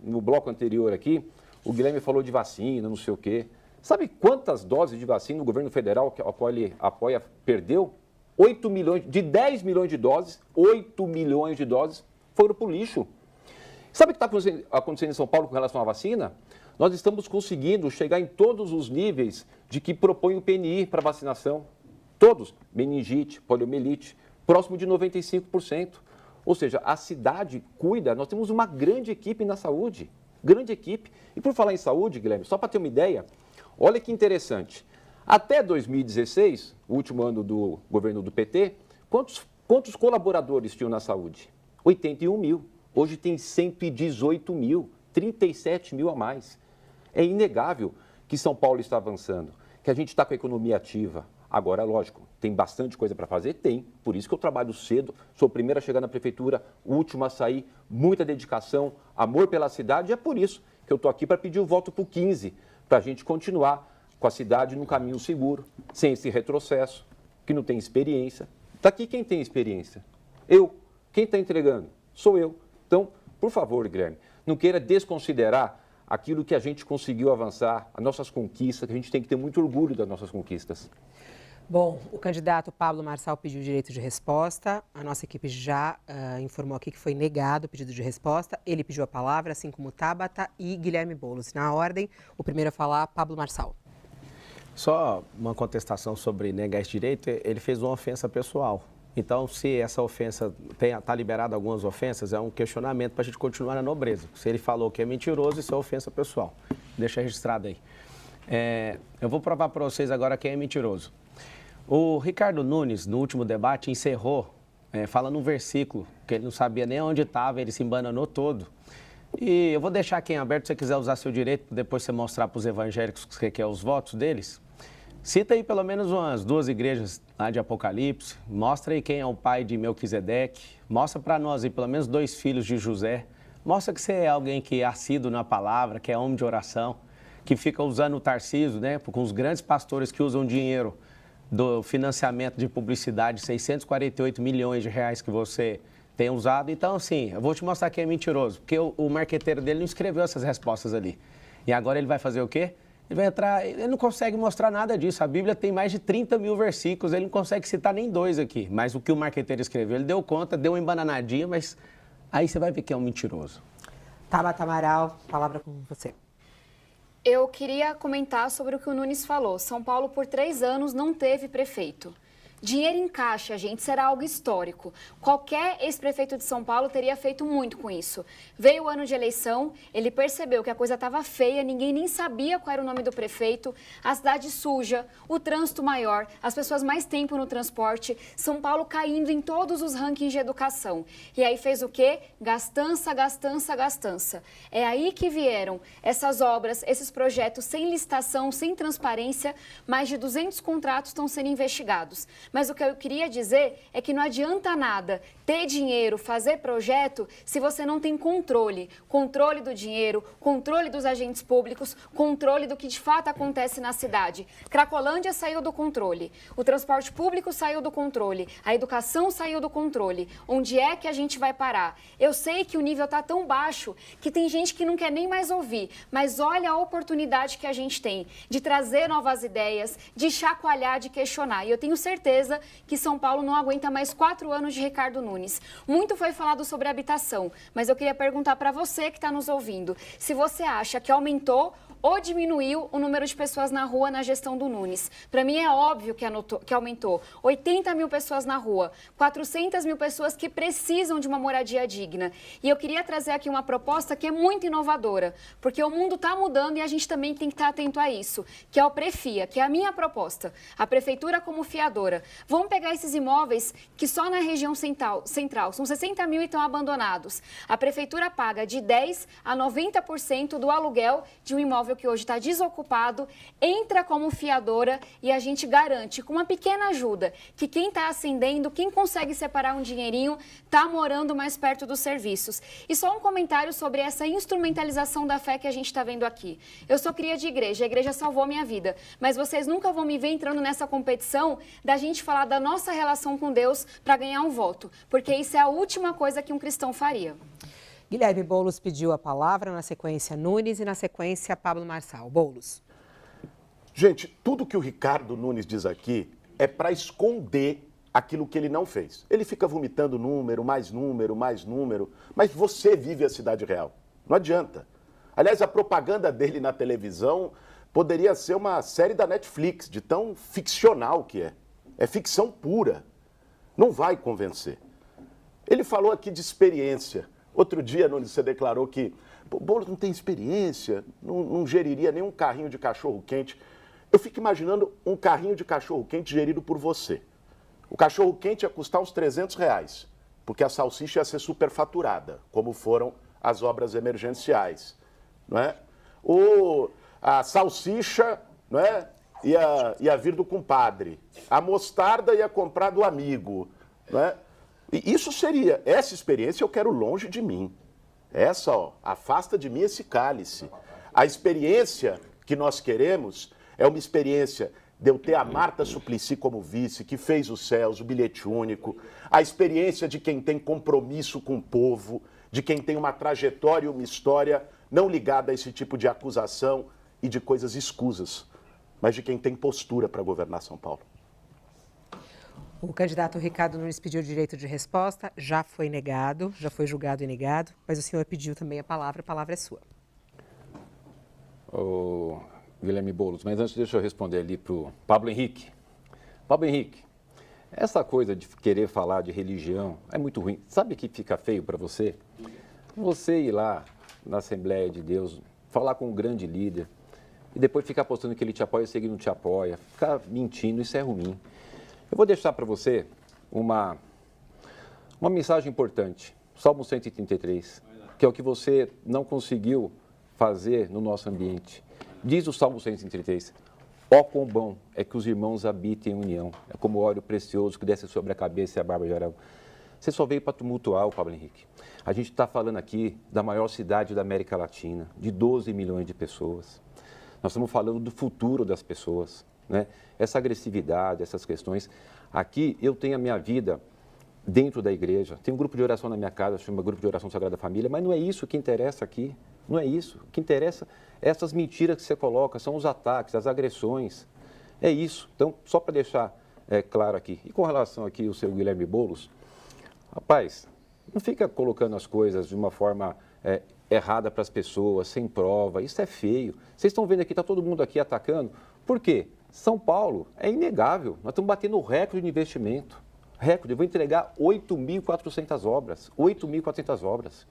no bloco anterior aqui, o Guilherme falou de vacina, não sei o quê. Sabe quantas doses de vacina o governo federal, a qual ele apoia, perdeu? 8 milhões, de 10 milhões de doses, 8 milhões de doses foram para o lixo. Sabe o que está acontecendo em São Paulo com relação à vacina? Nós estamos conseguindo chegar em todos os níveis de que propõe o PNI para vacinação. Todos, meningite, poliomielite, próximo de 95%. Ou seja, a cidade cuida, nós temos uma grande equipe na saúde, grande equipe. E por falar em saúde, Guilherme, só para ter uma ideia, olha que interessante. Até 2016, o último ano do governo do PT, quantos colaboradores tinham na saúde? 81 mil. Hoje tem 118 mil, 37 mil a mais. É inegável que São Paulo está avançando, que a gente está com a economia ativa. Agora, lógico, tem bastante coisa para fazer? Tem. Por isso que eu trabalho cedo, sou o primeiro a chegar na prefeitura, o último a sair, muita dedicação, amor pela cidade. E é por isso que eu estou aqui para pedir o voto para o 15, para a gente continuar com a cidade num caminho seguro, sem esse retrocesso, que não tem experiência. Está aqui quem tem experiência? Eu. Quem está entregando? Sou eu. Então, por favor, Guilherme, não queira desconsiderar aquilo que a gente conseguiu avançar, as nossas conquistas, que a gente tem que ter muito orgulho das nossas conquistas. Bom, o candidato Pablo Marçal pediu direito de resposta. A nossa equipe já informou aqui que foi negado o pedido de resposta. Ele pediu a palavra, assim como Tabata e Guilherme Boulos. Na ordem, o primeiro a falar, Pablo Marçal. Só uma contestação sobre negar esse direito, ele fez uma ofensa pessoal. Então, se essa ofensa está liberada algumas ofensas, é um questionamento para a gente continuar na nobreza. Se ele falou que é mentiroso, isso é ofensa pessoal. Deixa registrado aí. Eu vou provar para vocês agora quem é mentiroso. O Ricardo Nunes, no último debate, encerrou falando um versículo, que ele não sabia nem onde estava, ele se embananou todo. E eu vou deixar aqui em aberto, se você quiser usar seu direito, depois você mostrar para os evangélicos que você quer os votos deles. Cita aí pelo menos umas 2 igrejas lá de Apocalipse, mostra aí quem é o pai de Melquisedeque, mostra para nós aí pelo menos 2 filhos de José, mostra que você é alguém que é assíduo na palavra, que é homem de oração, que fica usando o Tarcísio, né, com os grandes pastores que usam dinheiro do financiamento de publicidade, 648 milhões de reais que você tem usado. Então, assim, eu vou te mostrar quem é mentiroso, porque o marqueteiro dele não escreveu essas respostas ali. E agora ele vai fazer o quê? Ele vai entrar, ele não consegue mostrar nada disso. A Bíblia tem mais de 30 mil versículos, ele não consegue citar nem 2 aqui. Mas o que o marqueteiro escreveu, ele deu conta, deu uma embananadinha, mas aí você vai ver que é um mentiroso. Tabata Amaral, palavra com você. Eu queria comentar sobre o que o Nunes falou. São Paulo, por 3 anos, não teve prefeito. Dinheiro em caixa, gente, será algo histórico. Qualquer ex-prefeito de São Paulo teria feito muito com isso. Veio o ano de eleição, ele percebeu que a coisa estava feia, ninguém nem sabia qual era o nome do prefeito, a cidade suja, o trânsito maior, as pessoas mais tempo no transporte, São Paulo caindo em todos os rankings de educação. E aí fez o quê? Gastança, gastança, gastança. É aí que vieram essas obras, esses projetos sem licitação, sem transparência, mais de 200 contratos estão sendo investigados. Mas o que eu queria dizer é que não adianta nada ter dinheiro, fazer projeto, se você não tem controle. Controle do dinheiro, controle dos agentes públicos, controle do que de fato acontece na cidade. Cracolândia saiu do controle, o transporte público saiu do controle, a educação saiu do controle. Onde é que a gente vai parar? Eu sei que o nível está tão baixo que tem gente que não quer nem mais ouvir, mas olha a oportunidade que a gente tem de trazer novas ideias, de chacoalhar, de questionar. E eu tenho certeza que São Paulo não aguenta mais 4 anos de Ricardo Nunes. Muito foi falado sobre habitação, mas eu queria perguntar para você que está nos ouvindo, se você acha que aumentou ou diminuiu o número de pessoas na rua na gestão do Nunes. Para mim é óbvio que aumentou. 80 mil pessoas na rua, 400 mil pessoas que precisam de uma moradia digna. E eu queria trazer aqui uma proposta que é muito inovadora, porque o mundo está mudando e a gente também tem que estar atento a isso, que é o Prefia, que é a minha proposta. A prefeitura como fiadora. Vamos pegar esses imóveis que só na região central são 60 mil e estão abandonados. A prefeitura paga de 10% a 90% do aluguel de um imóvel que hoje está desocupado, entra como fiadora e a gente garante, com uma pequena ajuda, que quem está ascendendo, quem consegue separar um dinheirinho, está morando mais perto dos serviços. E só um comentário sobre essa instrumentalização da fé que a gente está vendo aqui. Eu sou cria de igreja, a igreja salvou minha vida, mas vocês nunca vão me ver entrando nessa competição da gente falar da nossa relação com Deus para ganhar um voto, porque isso é a última coisa que um cristão faria. Guilherme Boulos pediu a palavra, na sequência Nunes e na sequência Pablo Marçal. Boulos. Gente, tudo que o Ricardo Nunes diz aqui é para esconder aquilo que ele não fez. Ele fica vomitando número, mais número, mais número, mas você vive a cidade real. Não adianta. Aliás, a propaganda dele na televisão poderia ser uma série da Netflix, de tão ficcional que é. É ficção pura. Não vai convencer. Ele falou aqui de experiência. Outro dia, Nunes, você declarou que o Boulos não tem experiência, não geriria nenhum carrinho de cachorro-quente. Eu fico imaginando um carrinho de cachorro-quente gerido por você. O cachorro-quente ia custar uns R$300, porque a salsicha ia ser superfaturada, como foram as obras emergenciais. Não é? A salsicha, não é? ia vir do compadre. A mostarda ia comprar do amigo. Não é? E isso seria, essa experiência eu quero longe de mim. Essa, afasta de mim esse cálice. A experiência que nós queremos é uma experiência de eu ter a Marta Suplicy como vice, que fez os céus, o bilhete único. A experiência de quem tem compromisso com o povo, de quem tem uma trajetória e uma história não ligada a esse tipo de acusação e de coisas escusas, mas de quem tem postura para governar São Paulo. O candidato Ricardo Nunes pediu direito de resposta, já foi negado, já foi julgado e negado, mas o senhor pediu também a palavra é sua. O Guilherme Boulos, mas antes deixa eu responder ali para o Pablo Henrique. Pablo Henrique, essa coisa de querer falar de religião é muito ruim. Sabe que fica feio para você? Você ir lá na Assembleia de Deus, falar com um grande líder e depois ficar postando que ele te apoia e seguir não te apoia, ficar mentindo, isso é ruim. Eu vou deixar para você uma mensagem importante, Salmo 133, que é o que você não conseguiu fazer no nosso ambiente. Diz o Salmo 133, ó quão bom é que os irmãos habitem em união, é como óleo precioso que desce sobre a cabeça e a barba de Arão. Você só veio para tumultuar, o Pablo Henrique. A gente está falando aqui da maior cidade da América Latina, de 12 milhões de pessoas. Nós estamos falando do futuro das pessoas. Né? Essa agressividade, essas questões. Aqui eu tenho a minha vida dentro da igreja. Tem um grupo de oração na minha casa, chama Grupo de Oração Sagrada Família, mas não é isso que interessa aqui. Não é isso. O que interessa é essas mentiras que você coloca, são os ataques, as agressões. É isso. Então, só para deixar claro aqui. E com relação aqui ao seu Guilherme Boulos, rapaz, não fica colocando as coisas de uma forma errada para as pessoas, sem prova. Isso é feio. Vocês estão vendo aqui, está todo mundo aqui atacando. Por quê? São Paulo é inegável. Nós estamos batendo o recorde de investimento. Recorde. Eu vou entregar 8.400 obras. 8.400 obras.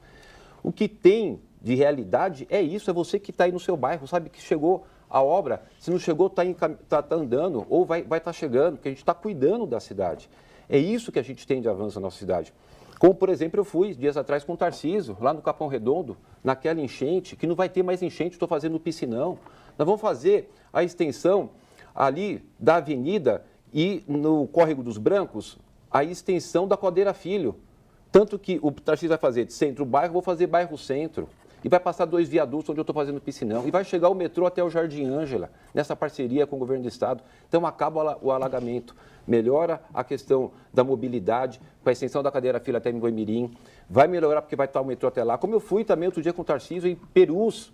O que tem de realidade é isso. É você que está aí no seu bairro, sabe que chegou a obra. Se não chegou, está andando ou vai estar chegando, porque a gente está cuidando da cidade. É isso que a gente tem de avanço na nossa cidade. Como, por exemplo, eu fui dias atrás com o Tarcísio, lá no Capão Redondo, naquela enchente, que não vai ter mais enchente, estou fazendo piscinão. Nós vamos fazer a extensão ali da avenida E no Córrego dos Brancos, a extensão da Caldeira Filho. Tanto que o Tarcísio vai fazer de centro-bairro, vou fazer bairro-centro. E vai passar 2 viadutos onde eu estou fazendo piscinão. E vai chegar o metrô até o Jardim Ângela, nessa parceria com o governo do estado. Então acaba o alagamento, melhora a questão da mobilidade, com a extensão da Caldeira Filho até Boi-mirim. Vai melhorar porque vai estar o metrô até lá. Como eu fui também outro dia com o Tarcísio em Perus.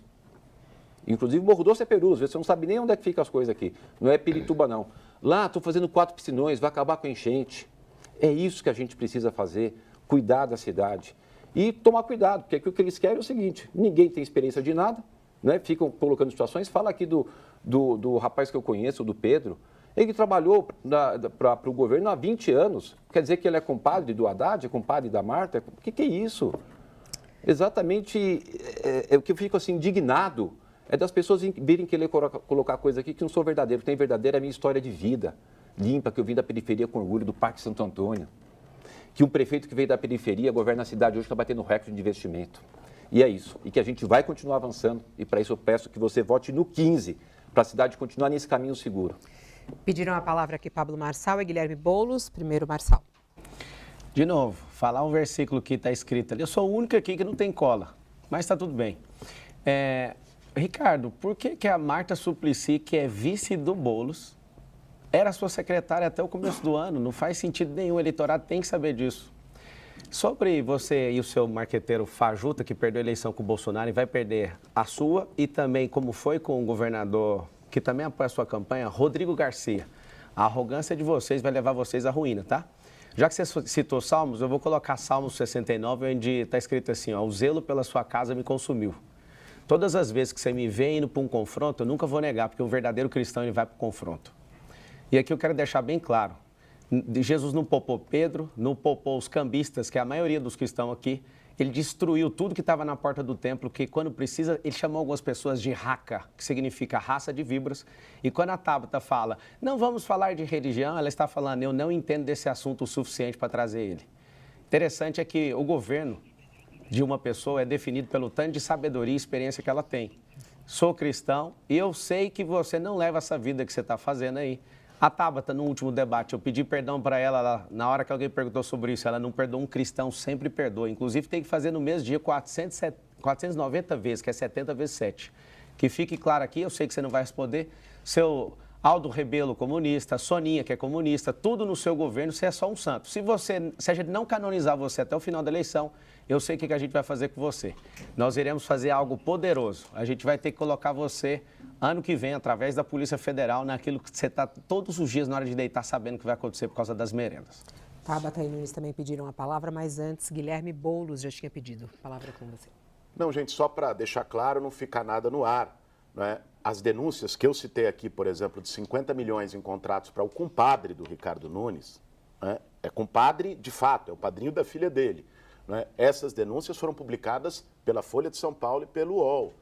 Inclusive, Morro Doce é Perus, você não sabe nem onde é que ficam as coisas aqui. Não é Pirituba, não. Lá, estou fazendo 4 piscinões, vai acabar com a enchente. É isso que a gente precisa fazer, cuidar da cidade. E tomar cuidado, porque aqui o que eles querem é o seguinte, ninguém tem experiência de nada, né? Ficam colocando situações. Fala aqui do rapaz que eu conheço, do Pedro. Ele trabalhou para o governo há 20 anos. Quer dizer que ele é compadre do Haddad, é compadre da Marta? O que é isso? Exatamente o que eu fico assim, indignado. É das pessoas virem querer colocar coisa aqui que não sou verdadeiro. Tem verdadeira a minha história de vida, limpa, que eu vim da periferia com orgulho, do Parque Santo Antônio. Que um prefeito que veio da periferia governa a cidade hoje está batendo recorde de investimento. E é isso. E que a gente vai continuar avançando. E para isso eu peço que você vote no 15, para a cidade continuar nesse caminho seguro. Pediram a palavra aqui Pablo Marçal e Guilherme Boulos. Primeiro, Marçal. De novo, falar um versículo que está escrito ali. Eu sou o único aqui que não tem cola, mas está tudo bem. Ricardo, por que a Marta Suplicy, que é vice do Boulos, era sua secretária até o começo do ano? Não faz sentido nenhum, o eleitorado tem que saber disso. Sobre você e o seu marqueteiro fajuta, que perdeu a eleição com o Bolsonaro e vai perder a sua, e também como foi com o governador, que também apoia a sua campanha, Rodrigo Garcia. A arrogância de vocês vai levar vocês à ruína, tá? Já que você citou Salmos, eu vou colocar Salmos 69, onde está escrito assim, ó, o zelo pela sua casa me consumiu. Todas as vezes que você me vê indo para um confronto, eu nunca vou negar, porque o verdadeiro cristão ele vai para o confronto. E aqui eu quero deixar bem claro, Jesus não poupou Pedro, não poupou os cambistas, que é a maioria dos que estão aqui. Ele destruiu tudo que estava na porta do templo, que quando precisa, ele chamou algumas pessoas de raca, que significa raça de víboras. E quando a Tabata fala, não vamos falar de religião, ela está falando, eu não entendo desse assunto o suficiente para trazer ele. Interessante é que o governo de uma pessoa é definido pelo tanto de sabedoria e experiência que ela tem. Sou cristão e eu sei que você não leva essa vida que você está fazendo aí. A Tabata, no último debate, eu pedi perdão para ela, na hora que alguém perguntou sobre isso, ela não perdoa, um cristão sempre perdoa. Inclusive, tem que fazer no mesmo dia 490 vezes, que é 70 vezes 7. Que fique claro aqui, eu sei que você não vai responder, seu Aldo Rebelo, comunista, Soninha, que é comunista, tudo no seu governo, você é só um santo. Se a gente não canonizar você até o final da eleição, eu sei o que a gente vai fazer com você. Nós iremos fazer algo poderoso. A gente vai ter que colocar você, ano que vem, através da Polícia Federal, naquilo que você está todos os dias na hora de deitar sabendo que vai acontecer por causa das merendas. Tabata e Nunes também pediram a palavra, mas antes, Guilherme Boulos já tinha pedido. A palavra com você. Não, gente, só para deixar claro, não ficar nada no ar, não é? As denúncias que eu citei aqui, por exemplo, de 50 milhões em contratos para o compadre do Ricardo Nunes, né? É compadre de fato, é o padrinho da filha dele. Né? Essas denúncias foram publicadas pela Folha de São Paulo e pelo UOL,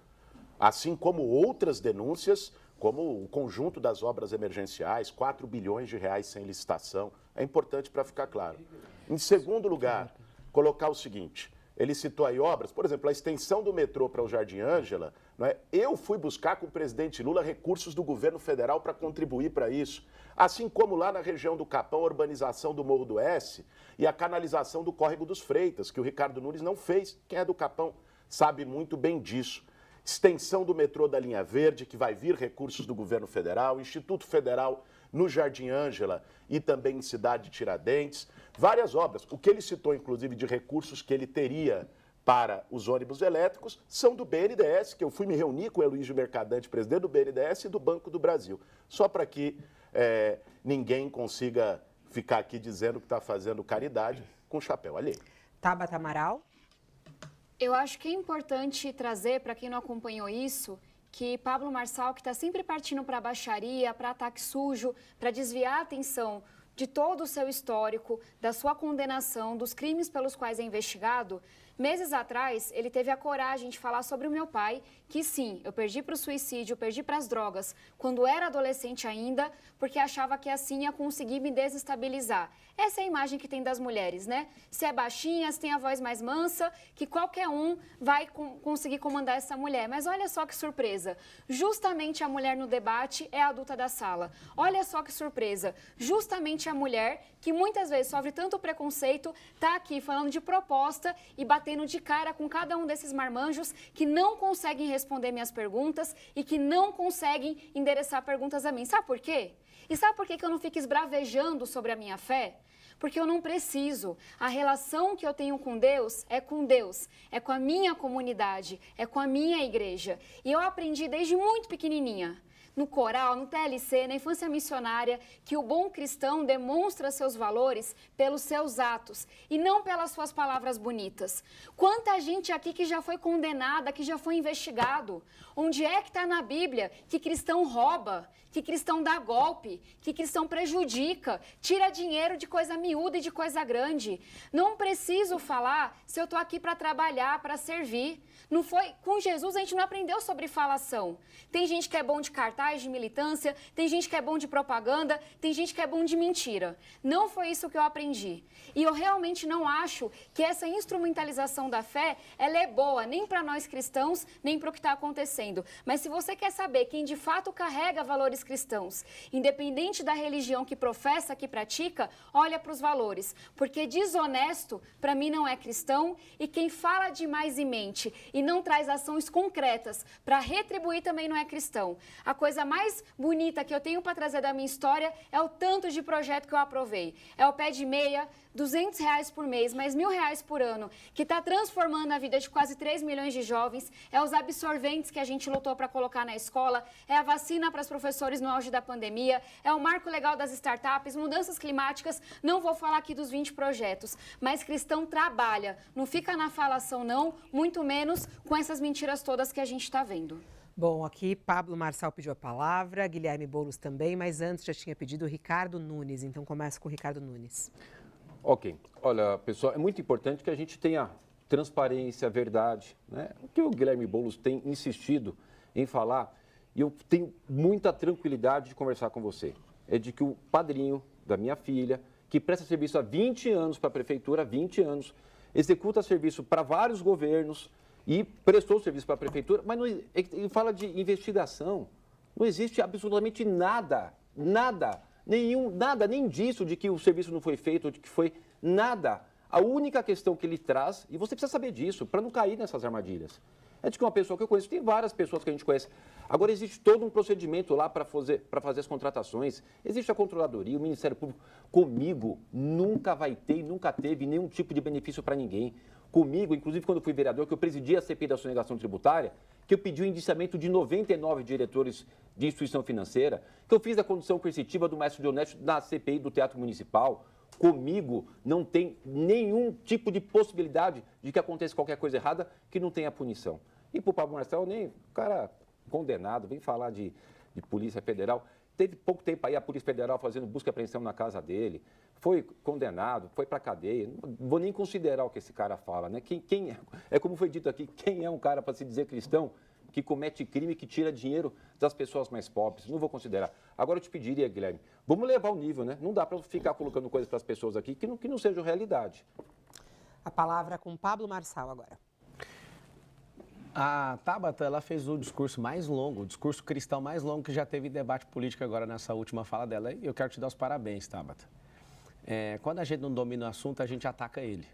assim como outras denúncias, como o conjunto das obras emergenciais, 4 bilhões de reais sem licitação. É importante para ficar claro. Em segundo lugar, colocar o seguinte, ele citou aí obras, por exemplo, a extensão do metrô para o Jardim Ângela, não é? Eu fui buscar com o presidente Lula recursos do governo federal para contribuir para isso. Assim como lá na região do Capão, a urbanização do Morro do S e a canalização do Córrego dos Freitas, que o Ricardo Nunes não fez. Quem é do Capão sabe muito bem disso. Extensão do metrô da Linha Verde, que vai vir recursos do governo federal, Instituto Federal no Jardim Ângela e também em Cidade Tiradentes. Várias obras. O que ele citou, inclusive, de recursos que ele teria para os ônibus elétricos são do BNDES, que eu fui me reunir com o Eluígio Mercadante, presidente do BNDES e do Banco do Brasil. Só para que ninguém consiga ficar aqui dizendo que está fazendo caridade com chapéu alheio. Tabata Amaral. Eu acho que é importante trazer, para quem não acompanhou isso, que Pablo Marçal, que está sempre partindo para a baixaria, para ataque sujo, para desviar a atenção de todo o seu histórico, da sua condenação, dos crimes pelos quais é investigado, Meses atrás, ele teve a coragem de falar sobre o meu pai, que sim, eu perdi para o suicídio, eu perdi para as drogas, quando era adolescente ainda, porque achava que assim ia conseguir me desestabilizar. Essa é a imagem que tem das mulheres, né? Se é baixinha, se tem a voz mais mansa, que qualquer um vai conseguir comandar essa mulher. Mas olha só que surpresa, justamente a mulher no debate é a adulta da sala. Olha só que surpresa, justamente a mulher que muitas vezes sofre tanto preconceito, está aqui falando de proposta e batendo de cara com cada um desses marmanjos que não conseguem responder minhas perguntas e que não conseguem endereçar perguntas a mim. Sabe por quê? E sabe por que eu não fico esbravejando sobre a minha fé? Porque eu não preciso. A relação que eu tenho com Deus, é com a minha comunidade, é com a minha igreja. E eu aprendi desde muito pequenininha, no coral, no TLC, na infância missionária, que o bom cristão demonstra seus valores pelos seus atos e não pelas suas palavras bonitas. Quanta gente aqui que já foi condenada, que já foi investigado. Onde é que está na Bíblia que cristão rouba, que cristão dá golpe, que cristão prejudica, tira dinheiro de coisa miúda e de coisa grande? Não preciso falar se eu estou aqui para trabalhar, para servir. Não foi com Jesus, a gente não aprendeu sobre falação. Tem gente que é bom de cartaz, de militância, tem gente que é bom de propaganda, tem gente que é bom de mentira. Não foi isso que eu aprendi. E eu realmente não acho que essa instrumentalização da fé, ela é boa, nem para nós cristãos, nem para o que está acontecendo. Mas se você quer saber quem de fato carrega valores cristãos, independente da religião que professa, que pratica, olha para os valores. Porque desonesto, para mim, não é cristão, e quem fala demais e mente e não traz ações concretas para retribuir também não é cristão. A coisa mais bonita que eu tenho para trazer da minha história é o tanto de projeto que eu aprovei. É o pé de meia, R$200 por mês, mais R$1.000 por ano, que está transformando a vida de quase 3 milhões de jovens. É os absorventes que a gente lutou para colocar na escola, é a vacina para os professores no auge da pandemia, é o marco legal das startups, mudanças climáticas. Não vou falar aqui dos 20 projetos, mas cristão trabalha, não fica na falação não, muito menos com essas mentiras todas que a gente está vendo. Bom, aqui Pablo Marçal pediu a palavra, Guilherme Boulos também, mas antes já tinha pedido o Ricardo Nunes, então começa com o Ricardo Nunes. Ok. Olha, pessoal, é muito importante que a gente tenha transparência, verdade, né? O que o Guilherme Boulos tem insistido em falar, e eu tenho muita tranquilidade de conversar com você, é de que o padrinho da minha filha, que presta serviço há 20 anos para a prefeitura, 20 anos, executa serviço para vários governos, e prestou serviço para a prefeitura, mas não, ele fala de investigação. Não existe absolutamente nada, nem disso de que o serviço não foi feito, de que foi nada. A única questão que ele traz, e você precisa saber disso, para não cair nessas armadilhas, é de que uma pessoa que eu conheço, tem várias pessoas que a gente conhece. Agora, existe todo um procedimento lá para fazer as contratações, existe a controladoria, o Ministério Público. Comigo, nunca vai ter e nunca teve nenhum tipo de benefício para ninguém. Comigo, inclusive quando fui vereador, que eu presidi a CPI da sonegação tributária, que eu pedi o indiciamento de 99 diretores de instituição financeira, que eu fiz a condução coercitiva do maestro Dionécio na CPI do Teatro Municipal. Comigo não tem nenhum tipo de possibilidade de que aconteça qualquer coisa errada que não tenha punição. E para o Pablo Marçal, nem o cara condenado, vem falar de Polícia Federal. Teve pouco tempo aí a Polícia Federal fazendo busca e apreensão na casa dele. Foi condenado, foi para a cadeia. Não vou nem considerar o que esse cara fala, né? É como foi dito aqui, quem é um cara para se dizer cristão que comete crime, que tira dinheiro das pessoas mais pobres? Não vou considerar. Agora eu te pediria, Guilherme, vamos levar o nível, né? Não dá para ficar colocando coisas para as pessoas aqui que não sejam realidade. A palavra com Pablo Marçal agora. A Tabata, ela fez o discurso mais longo, o discurso cristão mais longo que já teve debate político agora nessa última fala dela. E eu quero te dar os parabéns, Tabata. Quando a gente não domina o assunto, a gente ataca ele.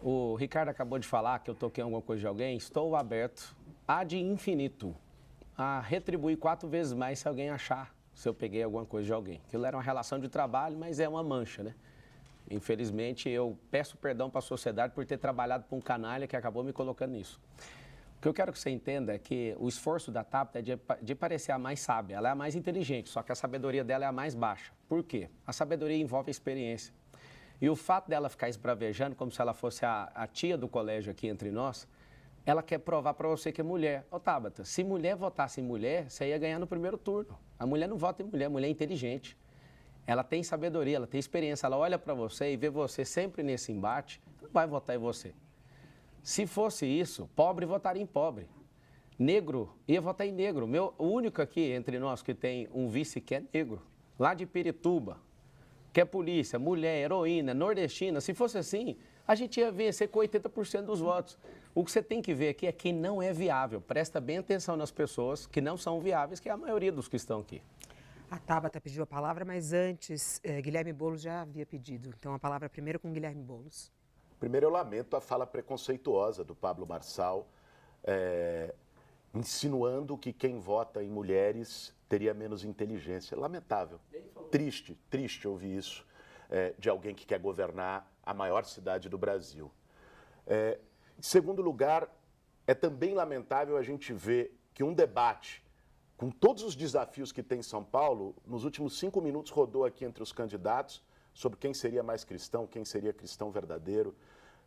O Ricardo acabou de falar que eu toquei alguma coisa de alguém. Estou aberto ad infinito a retribuir 4 vezes mais se alguém achar se eu peguei alguma coisa de alguém. Aquilo era uma relação de trabalho, mas é uma mancha, né? Infelizmente, eu peço perdão para a sociedade por ter trabalhado para um canalha que acabou me colocando nisso. O que eu quero que você entenda é que o esforço da Tabata é de parecer a mais sábia. Ela é a mais inteligente, só que a sabedoria dela é a mais baixa. Por quê? A sabedoria envolve a experiência. E o fato dela ficar esbravejando como se ela fosse a tia do colégio aqui entre nós, ela quer provar para você que é mulher. Ô Tabata, se mulher votasse em mulher, você ia ganhar no primeiro turno. A mulher não vota em mulher, a mulher é inteligente. Ela tem sabedoria, ela tem experiência, ela olha para você e vê você sempre nesse embate, não vai votar em você. Se fosse isso, pobre votaria em pobre. Negro ia votar em negro. O único aqui entre nós que tem um vice que é negro, lá de Pirituba, que é polícia, mulher, heroína, nordestina. Se fosse assim, a gente ia vencer com 80% dos votos. O que você tem que ver aqui é quem não é viável. Presta bem atenção nas pessoas que não são viáveis, que é a maioria dos que estão aqui. A Tabata pediu a palavra, mas antes, Guilherme Boulos já havia pedido. Então, a palavra primeiro com Guilherme Boulos. Primeiro, eu lamento a fala preconceituosa do Pablo Marçal, insinuando que quem vota em mulheres teria menos inteligência. Lamentável. Triste ouvir isso de alguém que quer governar a maior cidade do Brasil. Em segundo lugar, é também lamentável a gente ver que um debate, com todos os desafios que tem em São Paulo, nos últimos 5 minutos rodou aqui entre os candidatos sobre quem seria mais cristão, quem seria cristão verdadeiro.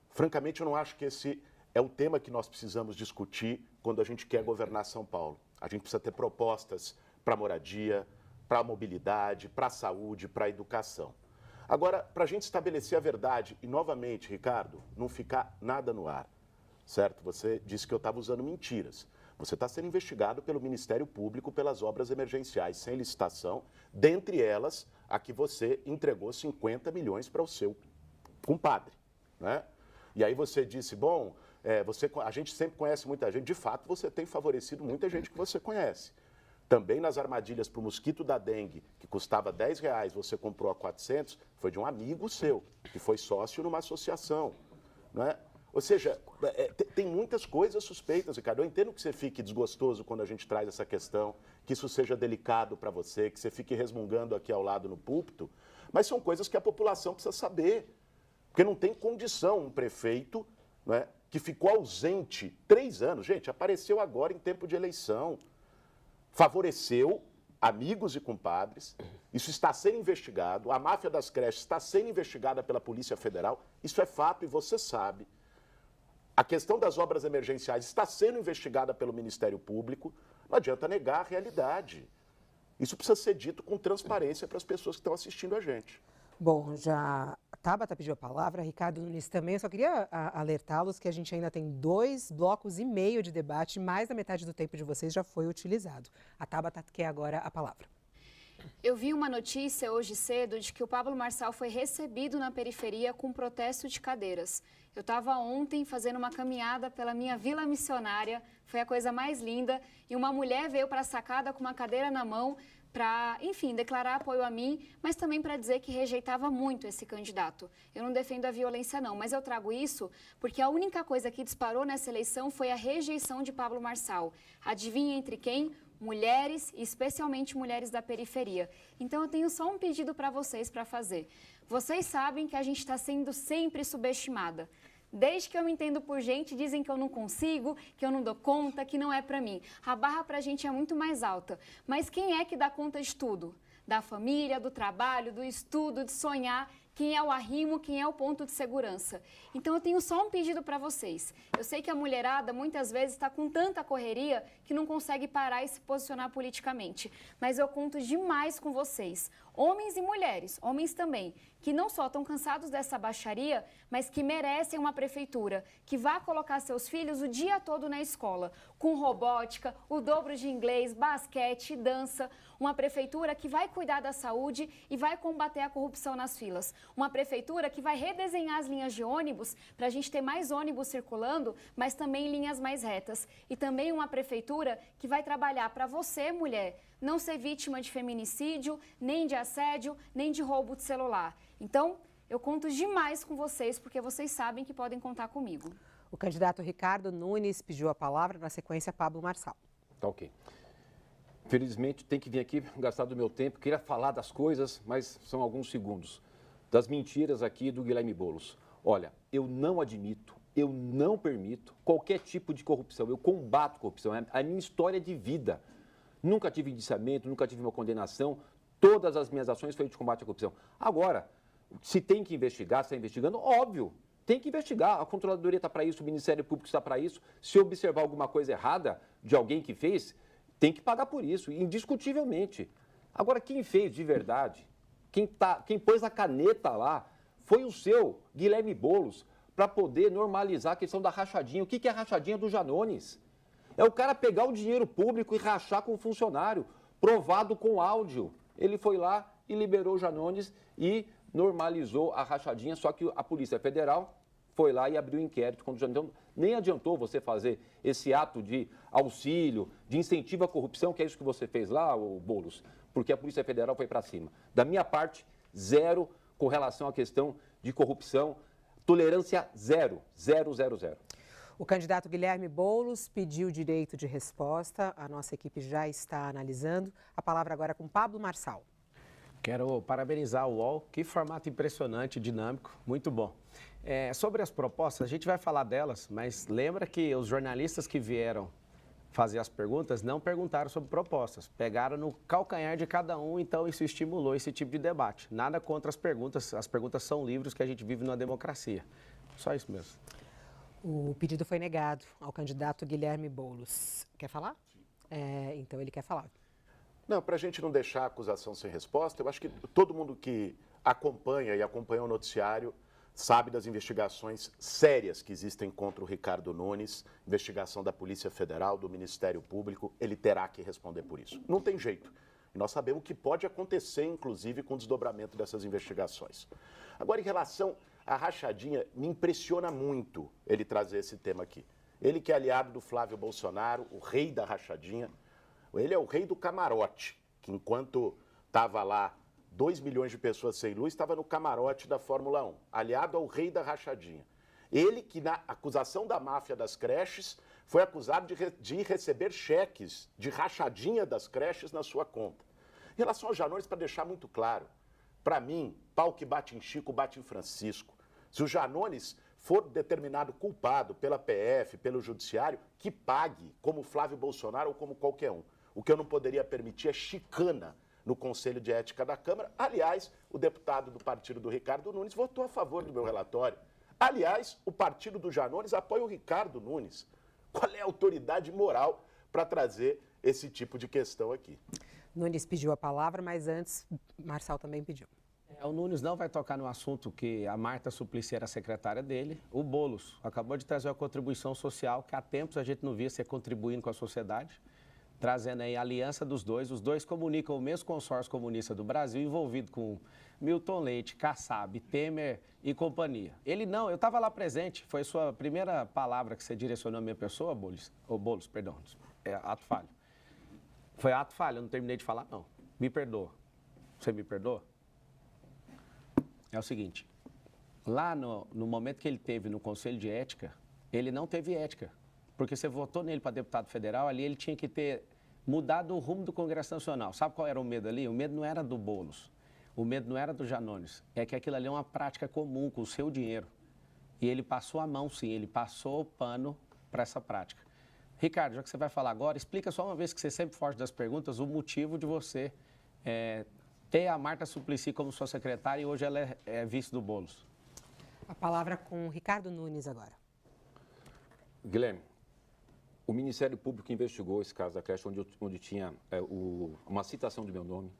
Francamente, eu não acho que esse é o tema que nós precisamos discutir quando a gente quer governar São Paulo. A gente precisa ter propostas para moradia, para a mobilidade, para a saúde, para a educação. Agora, para a gente estabelecer a verdade, e novamente, Ricardo, não ficar nada no ar, certo? Você disse que eu estava usando mentiras. Você está sendo investigado pelo Ministério Público pelas obras emergenciais sem licitação, dentre elas a que você entregou 50 milhões para o seu compadre, né? E aí você disse, bom, a gente sempre conhece muita gente, de fato você tem favorecido muita gente que você conhece. Também nas armadilhas para o mosquito da dengue, que custava R$10, você comprou a 400, foi de um amigo seu, que foi sócio numa associação, né? Ou seja, tem muitas coisas suspeitas, Ricardo. Eu entendo que você fique desgostoso quando a gente traz essa questão, que isso seja delicado para você, que você fique resmungando aqui ao lado no púlpito, mas são coisas que a população precisa saber. Porque não tem condição um prefeito, né, que ficou ausente 3 anos, gente, apareceu agora em tempo de eleição, favoreceu amigos e compadres, isso está sendo investigado, a máfia das creches está sendo investigada pela Polícia Federal, isso é fato e você sabe. A questão das obras emergenciais está sendo investigada pelo Ministério Público, não adianta negar a realidade. Isso precisa ser dito com transparência para as pessoas que estão assistindo a gente. Bom, já a Tabata pediu a palavra, Ricardo Nunes também. Eu só queria alertá-los que a gente ainda tem 2,5 blocos de debate, mais da metade do tempo de vocês já foi utilizado. A Tabata quer agora a palavra. Eu vi uma notícia hoje cedo de que o Pablo Marçal foi recebido na periferia com protesto de cadeiras. Eu estava ontem fazendo uma caminhada pela minha vila missionária, foi a coisa mais linda, e uma mulher veio para a sacada com uma cadeira na mão para, enfim, declarar apoio a mim, mas também para dizer que rejeitava muito esse candidato. Eu não defendo a violência não, mas eu trago isso porque a única coisa que disparou nessa eleição foi a rejeição de Pablo Marçal. Adivinha entre quem? Mulheres, e especialmente mulheres da periferia. Então eu tenho só um pedido para vocês para fazer. Vocês sabem que a gente está sendo sempre subestimada. Desde que eu me entendo por gente, dizem que eu não consigo, que eu não dou conta, que não é para mim. A barra para a gente é muito mais alta. Mas quem é que dá conta de tudo? Da família, do trabalho, do estudo, de sonhar. Quem é o arrimo, quem é o ponto de segurança. Então eu tenho só um pedido para vocês. Eu sei que a mulherada muitas vezes está com tanta correria que não consegue parar e se posicionar politicamente. Mas eu conto demais com vocês, homens e mulheres, homens também, que não só estão cansados dessa baixaria, mas que merecem uma prefeitura que vá colocar seus filhos o dia todo na escola, com robótica, o dobro de inglês, basquete, dança. Uma prefeitura que vai cuidar da saúde e vai combater a corrupção nas filas. Uma prefeitura que vai redesenhar as linhas de ônibus para a gente ter mais ônibus circulando, mas também linhas mais retas. E também uma prefeitura que vai trabalhar para você, mulher, não ser vítima de feminicídio, nem de assédio, nem de roubo de celular. Então, eu conto demais com vocês, porque vocês sabem que podem contar comigo. O candidato Ricardo Nunes pediu a palavra, na sequência, Pablo Marçal. Tá ok. Felizmente, tem que vir aqui gastar do meu tempo. Queria falar das coisas, mas são alguns segundos. Das mentiras aqui do Guilherme Boulos. Olha, eu não admito, eu não permito qualquer tipo de corrupção. Eu combato corrupção, é a minha história de vida. Nunca tive indiciamento, nunca tive uma condenação. Todas as minhas ações foram de combate à corrupção. Agora, se tem que investigar, se está investigando, óbvio, tem que investigar. A Controladoria está para isso, o Ministério Público está para isso. Se observar alguma coisa errada de alguém que fez, tem que pagar por isso, indiscutivelmente. Agora, quem fez de verdade, quem pôs a caneta lá, foi o seu Guilherme Boulos. para poder normalizar a questão da rachadinha. O que é a rachadinha do Janones? É o cara pegar o dinheiro público e rachar com o funcionário, provado com áudio. Ele foi lá e liberou o Janones e normalizou a rachadinha, só que a Polícia Federal foi lá e abriu inquérito contra o Janones. Então, nem adiantou você fazer esse ato de auxílio, de incentivo à corrupção, que é isso que você fez lá, o Boulos, porque a Polícia Federal foi para cima. Da minha parte, zero com relação à questão de corrupção, tolerância zero, zero, zero, zero. O candidato Guilherme Boulos pediu direito de resposta, a nossa equipe já está analisando. A palavra agora é com Pablo Marçal. Quero parabenizar o UOL, que formato impressionante, dinâmico, muito bom. Sobre as propostas, a gente vai falar delas, mas lembra que os jornalistas que vieram fazer as perguntas não perguntaram sobre propostas, pegaram no calcanhar de cada um, então isso estimulou esse tipo de debate. Nada contra as perguntas são livres, que a gente vive numa democracia. Só isso mesmo. O pedido foi negado ao candidato Guilherme Boulos. Quer falar? Então ele quer falar. Não, para a gente não deixar a acusação sem resposta, eu acho que todo mundo que acompanha e acompanhou o noticiário sabe das investigações sérias que existem contra o Ricardo Nunes, investigação da Polícia Federal, do Ministério Público, ele terá que responder por isso. Não tem jeito. E nós sabemos o que pode acontecer, inclusive, com o desdobramento dessas investigações. Agora, em relação à rachadinha, me impressiona muito ele trazer esse tema aqui. Ele que é aliado do Flávio Bolsonaro, o rei da rachadinha, ele é o rei do camarote, que enquanto estava lá 2 milhões de pessoas sem luz, estava no camarote da Fórmula 1, aliado ao rei da rachadinha. Ele que, na acusação da máfia das creches, foi acusado de receber cheques de rachadinha das creches na sua conta. Em relação aos Janones, para deixar muito claro, para mim, pau que bate em Chico, bate em Francisco. Se o Janones for determinado culpado pela PF, pelo Judiciário, que pague, como Flávio Bolsonaro ou como qualquer um. O que eu não poderia permitir é chicana no Conselho de Ética da Câmara. Aliás, o deputado do partido do Ricardo Nunes votou a favor do meu relatório. Aliás, o partido do Janones apoia o Ricardo Nunes. Qual é a autoridade moral para trazer esse tipo de questão aqui? Nunes pediu a palavra, mas antes, Marçal também pediu. O Nunes não vai tocar no assunto que a Marta Suplicy era secretária dele. O Boulos acabou de trazer uma contribuição social que há tempos a gente não via ser contribuindo com a sociedade, trazendo aí a aliança dos dois. Os dois comunicam o mesmo consórcio comunista do Brasil, envolvido com Milton Leite, Kassab, Temer e companhia. Ele não, eu estava lá presente, foi sua primeira palavra que você direcionou à minha pessoa, Boulos, perdão, ato falho. Foi ato falho, eu não terminei de falar, não. Me perdoa. Você me perdoa? É o seguinte, lá no momento que ele teve no Conselho de Ética, ele não teve ética. Porque você votou nele para deputado federal, ali ele tinha que ter mudado o rumo do Congresso Nacional. Sabe qual era o medo ali? O medo não era do Boulos, o medo não era do Janones. É que aquilo ali é uma prática comum com o seu dinheiro. E ele passou a mão, sim, ele passou o pano para essa prática. Ricardo, já que você vai falar agora, explica só uma vez que você sempre foge das perguntas, o motivo de você ter a Marta Suplicy como sua secretária e hoje ela é vice do Boulos. A palavra com Ricardo Nunes agora. Guilherme, o Ministério Público investigou esse caso da creche onde tinha uma citação do meu nome,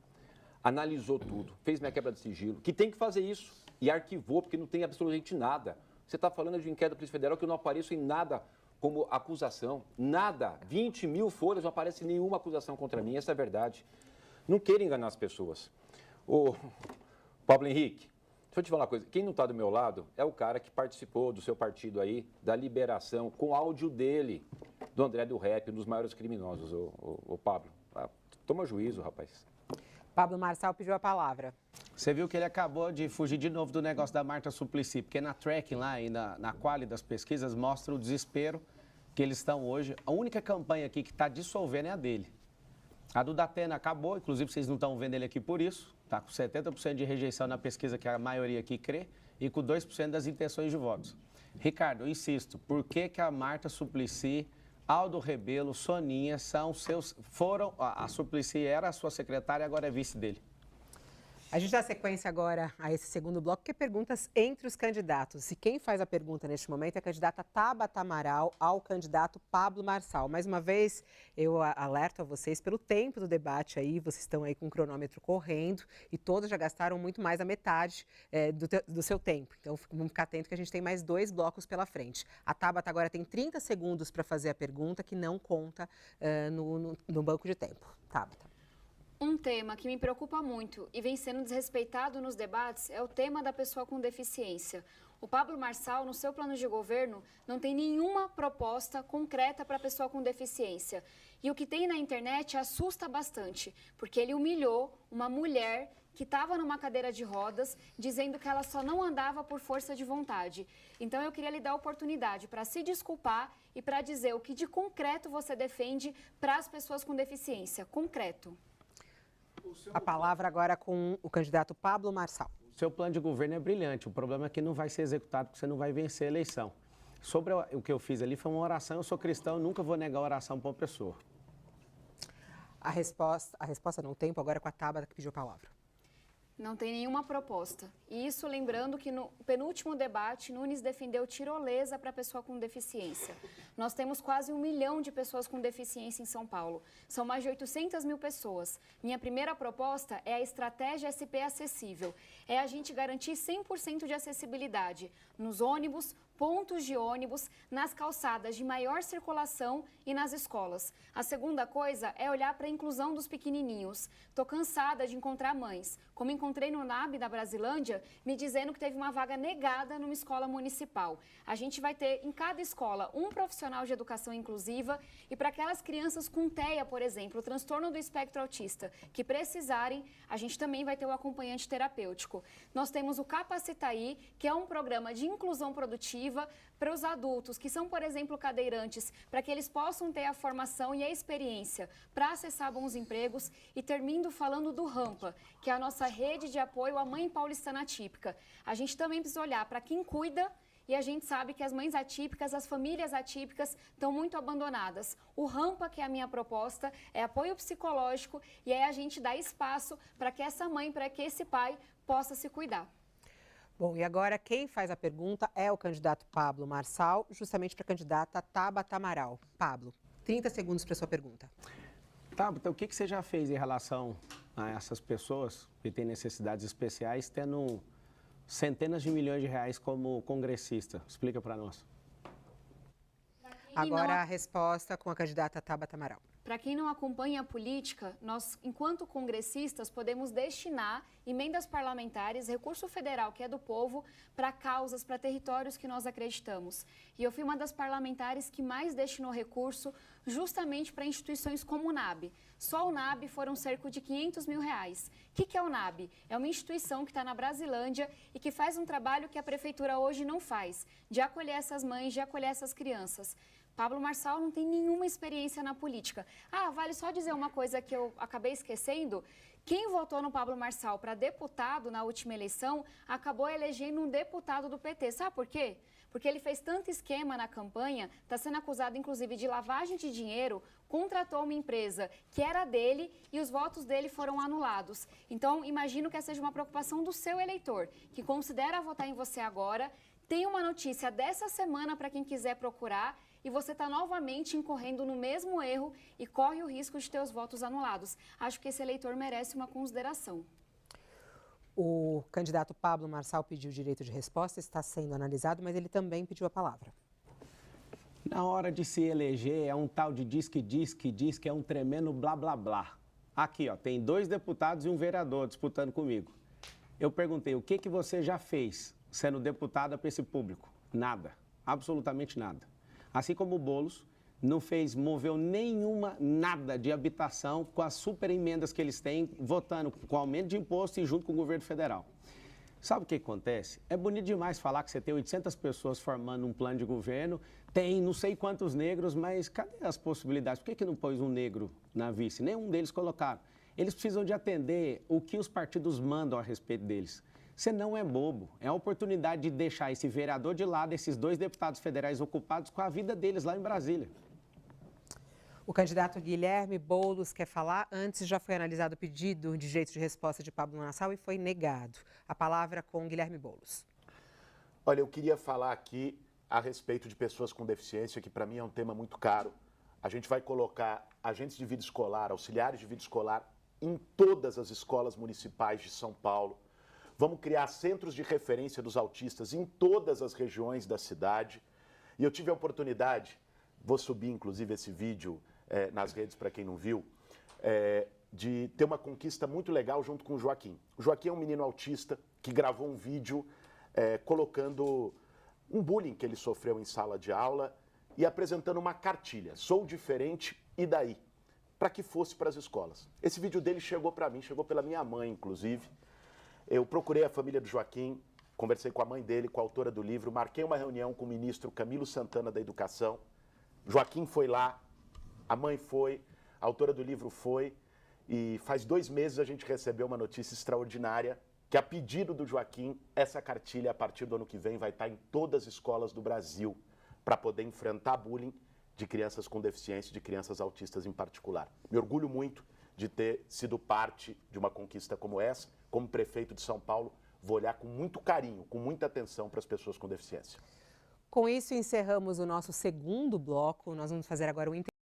analisou tudo, fez minha quebra de sigilo, que tem que fazer isso, e arquivou, porque não tem absolutamente nada. Você está falando de um inquérito da Polícia Federal que eu não apareço em nada como acusação, nada. 20 mil folhas, não aparece nenhuma acusação contra mim, essa é a verdade. Não queira enganar as pessoas. Ô, Pablo Henrique, deixa eu te falar uma coisa. Quem não está do meu lado é o cara que participou do seu partido aí, da liberação, com áudio dele, do André do Rep, um dos maiores criminosos, o Pablo. Toma juízo, rapaz. Pablo Marçal pediu a palavra. Você viu que ele acabou de fugir de novo do negócio da Marta Suplicy, porque na tracking lá e na quali das pesquisas mostra o desespero que eles estão hoje. A única campanha aqui que está dissolvendo é a dele. A do Datena acabou, inclusive vocês não estão vendo ele aqui por isso. Está com 70% de rejeição na pesquisa que a maioria aqui crê e com 2% das intenções de votos. Ricardo, eu insisto, por que a Marta Suplicy, Aldo Rebelo, Soninha são seus... a Suplicy era a sua secretária e agora é vice dele? A gente dá sequência agora a esse segundo bloco, que é perguntas entre os candidatos. E quem faz a pergunta neste momento é a candidata Tabata Amaral ao candidato Pablo Marçal. Mais uma vez, eu alerto a vocês pelo tempo do debate aí. Vocês estão aí com o cronômetro correndo e todos já gastaram muito mais da metade do seu tempo. Então, vamos ficar atento que a gente tem mais 2 blocos pela frente. A Tabata agora tem 30 segundos para fazer a pergunta, que não conta no banco de tempo. Tabata. Um tema que me preocupa muito e vem sendo desrespeitado nos debates é o tema da pessoa com deficiência. O Pablo Marçal, no seu plano de governo, não tem nenhuma proposta concreta para a pessoa com deficiência. E o que tem na internet assusta bastante, porque ele humilhou uma mulher que estava numa cadeira de rodas, dizendo que ela só não andava por força de vontade. Então eu queria lhe dar a oportunidade para se desculpar e para dizer o que de concreto você defende para as pessoas com deficiência. Concreto. A palavra agora com o candidato Pablo Marçal. O seu plano de governo é brilhante, o problema é que não vai ser executado porque você não vai vencer a eleição. Sobre o que eu fiz ali foi uma oração, eu sou cristão, eu nunca vou negar a oração para uma pessoa. A resposta não, o tempo agora é com a Tabata que pediu a palavra. Não tem nenhuma proposta. E isso lembrando que no penúltimo debate, Nunes defendeu tirolesa para a pessoa com deficiência. Nós temos quase 1 milhão de pessoas com deficiência em São Paulo. São mais de 800 mil pessoas. Minha primeira proposta é a estratégia SP Acessível. É a gente garantir 100% de acessibilidade nos ônibus, pontos de ônibus, nas calçadas de maior circulação e nas escolas. A segunda coisa é olhar para a inclusão dos pequenininhos. Estou cansada de encontrar mães, como encontrei no NAB da Brasilândia, me dizendo que teve uma vaga negada numa escola municipal. A gente vai ter em cada escola um profissional de educação inclusiva e para aquelas crianças com TEA, por exemplo, o transtorno do espectro autista, que precisarem, a gente também vai ter o acompanhante terapêutico. Nós temos o Capacitaí, que é um programa de inclusão produtiva para os adultos que são, por exemplo, cadeirantes, para que eles possam ter a formação e a experiência para acessar bons empregos. E termino falando do Rampa, que é a nossa rede de apoio à mãe paulistana atípica. A gente também precisa olhar para quem cuida e a gente sabe que as mães atípicas, as famílias atípicas estão muito abandonadas. O Rampa, que é a minha proposta, é apoio psicológico e aí a gente dá espaço para que essa mãe, para que esse pai possa se cuidar. Bom, e agora quem faz a pergunta é o candidato Pablo Marçal, justamente para a candidata Tabata Amaral. Pablo, 30 segundos para sua pergunta. Tabata, o que você já fez em relação a essas pessoas que têm necessidades especiais, tendo centenas de milhões de reais como congressista? Explica para nós. Agora a resposta com a candidata Tabata Amaral. Para quem não acompanha a política, nós, enquanto congressistas, podemos destinar emendas parlamentares, recurso federal, que é do povo, para causas, para territórios que nós acreditamos. E eu fui uma das parlamentares que mais destinou recurso justamente para instituições como o NAB. Só o NAB foram cerca de 500 mil reais. O que é o NAB? É uma instituição que está na Brasilândia e que faz um trabalho que a prefeitura hoje não faz, de acolher essas mães, de acolher essas crianças. Pablo Marçal não tem nenhuma experiência na política. Ah, vale só dizer uma coisa que eu acabei esquecendo. Quem votou no Pablo Marçal para deputado na última eleição acabou elegendo um deputado do PT. Sabe por quê? Porque ele fez tanto esquema na campanha, está sendo acusado inclusive de lavagem de dinheiro, contratou uma empresa que era dele e os votos dele foram anulados. Então, imagino que essa seja uma preocupação do seu eleitor, que considera votar em você agora. Tem uma notícia dessa semana para quem quiser procurar e você está novamente incorrendo no mesmo erro e corre o risco de ter os votos anulados. Acho que esse eleitor merece uma consideração. O candidato Pablo Marçal pediu direito de resposta, está sendo analisado, mas ele também pediu a palavra. Na hora de se eleger, é um tal de diz que é um tremendo blá, blá, blá. Aqui, ó, tem 2 deputados e um vereador disputando comigo. Eu perguntei, o que você já fez sendo deputada para esse público? Nada, absolutamente nada. Assim como o Boulos não moveu nada de habitação com as super emendas que eles têm, votando com aumento de imposto e junto com o governo federal. Sabe o que acontece? É bonito demais falar que você tem 800 pessoas formando um plano de governo, tem não sei quantos negros, mas cadê as possibilidades? Por que não pôs um negro na vice? Nenhum deles colocaram. Eles precisam de atender o que os partidos mandam a respeito deles. Você não é bobo, é a oportunidade de deixar esse vereador de lado, esses 2 deputados federais ocupados com a vida deles lá em Brasília. O candidato Guilherme Boulos quer falar. Antes já foi analisado o pedido de direito de resposta de Pablo Nassau e foi negado. A palavra com Guilherme Boulos. Olha, eu queria falar aqui a respeito de pessoas com deficiência, que para mim é um tema muito caro. A gente vai colocar agentes de vida escolar, auxiliares de vida escolar em todas as escolas municipais de São Paulo. Vamos criar centros de referência dos autistas em todas as regiões da cidade. E eu tive a oportunidade, vou subir inclusive esse vídeo nas redes para quem não viu, de ter uma conquista muito legal junto com o Joaquim. O Joaquim é um menino autista que gravou um vídeo colocando um bullying que ele sofreu em sala de aula e apresentando uma cartilha, sou diferente e daí, para que fosse para as escolas. Esse vídeo dele chegou para mim, chegou pela minha mãe, inclusive. Eu procurei a família do Joaquim, conversei com a mãe dele, com a autora do livro, marquei uma reunião com o ministro Camilo Santana da Educação. Joaquim foi lá, a mãe foi, a autora do livro foi, e faz 2 meses a gente recebeu uma notícia extraordinária, que a pedido do Joaquim, essa cartilha, a partir do ano que vem, vai estar em todas as escolas do Brasil, para poder enfrentar bullying de crianças com deficiência, de crianças autistas em particular. Me orgulho muito de ter sido parte de uma conquista como essa. Como prefeito de São Paulo, vou olhar com muito carinho, com muita atenção para as pessoas com deficiência. Com isso, encerramos o nosso segundo bloco. Nós vamos fazer agora o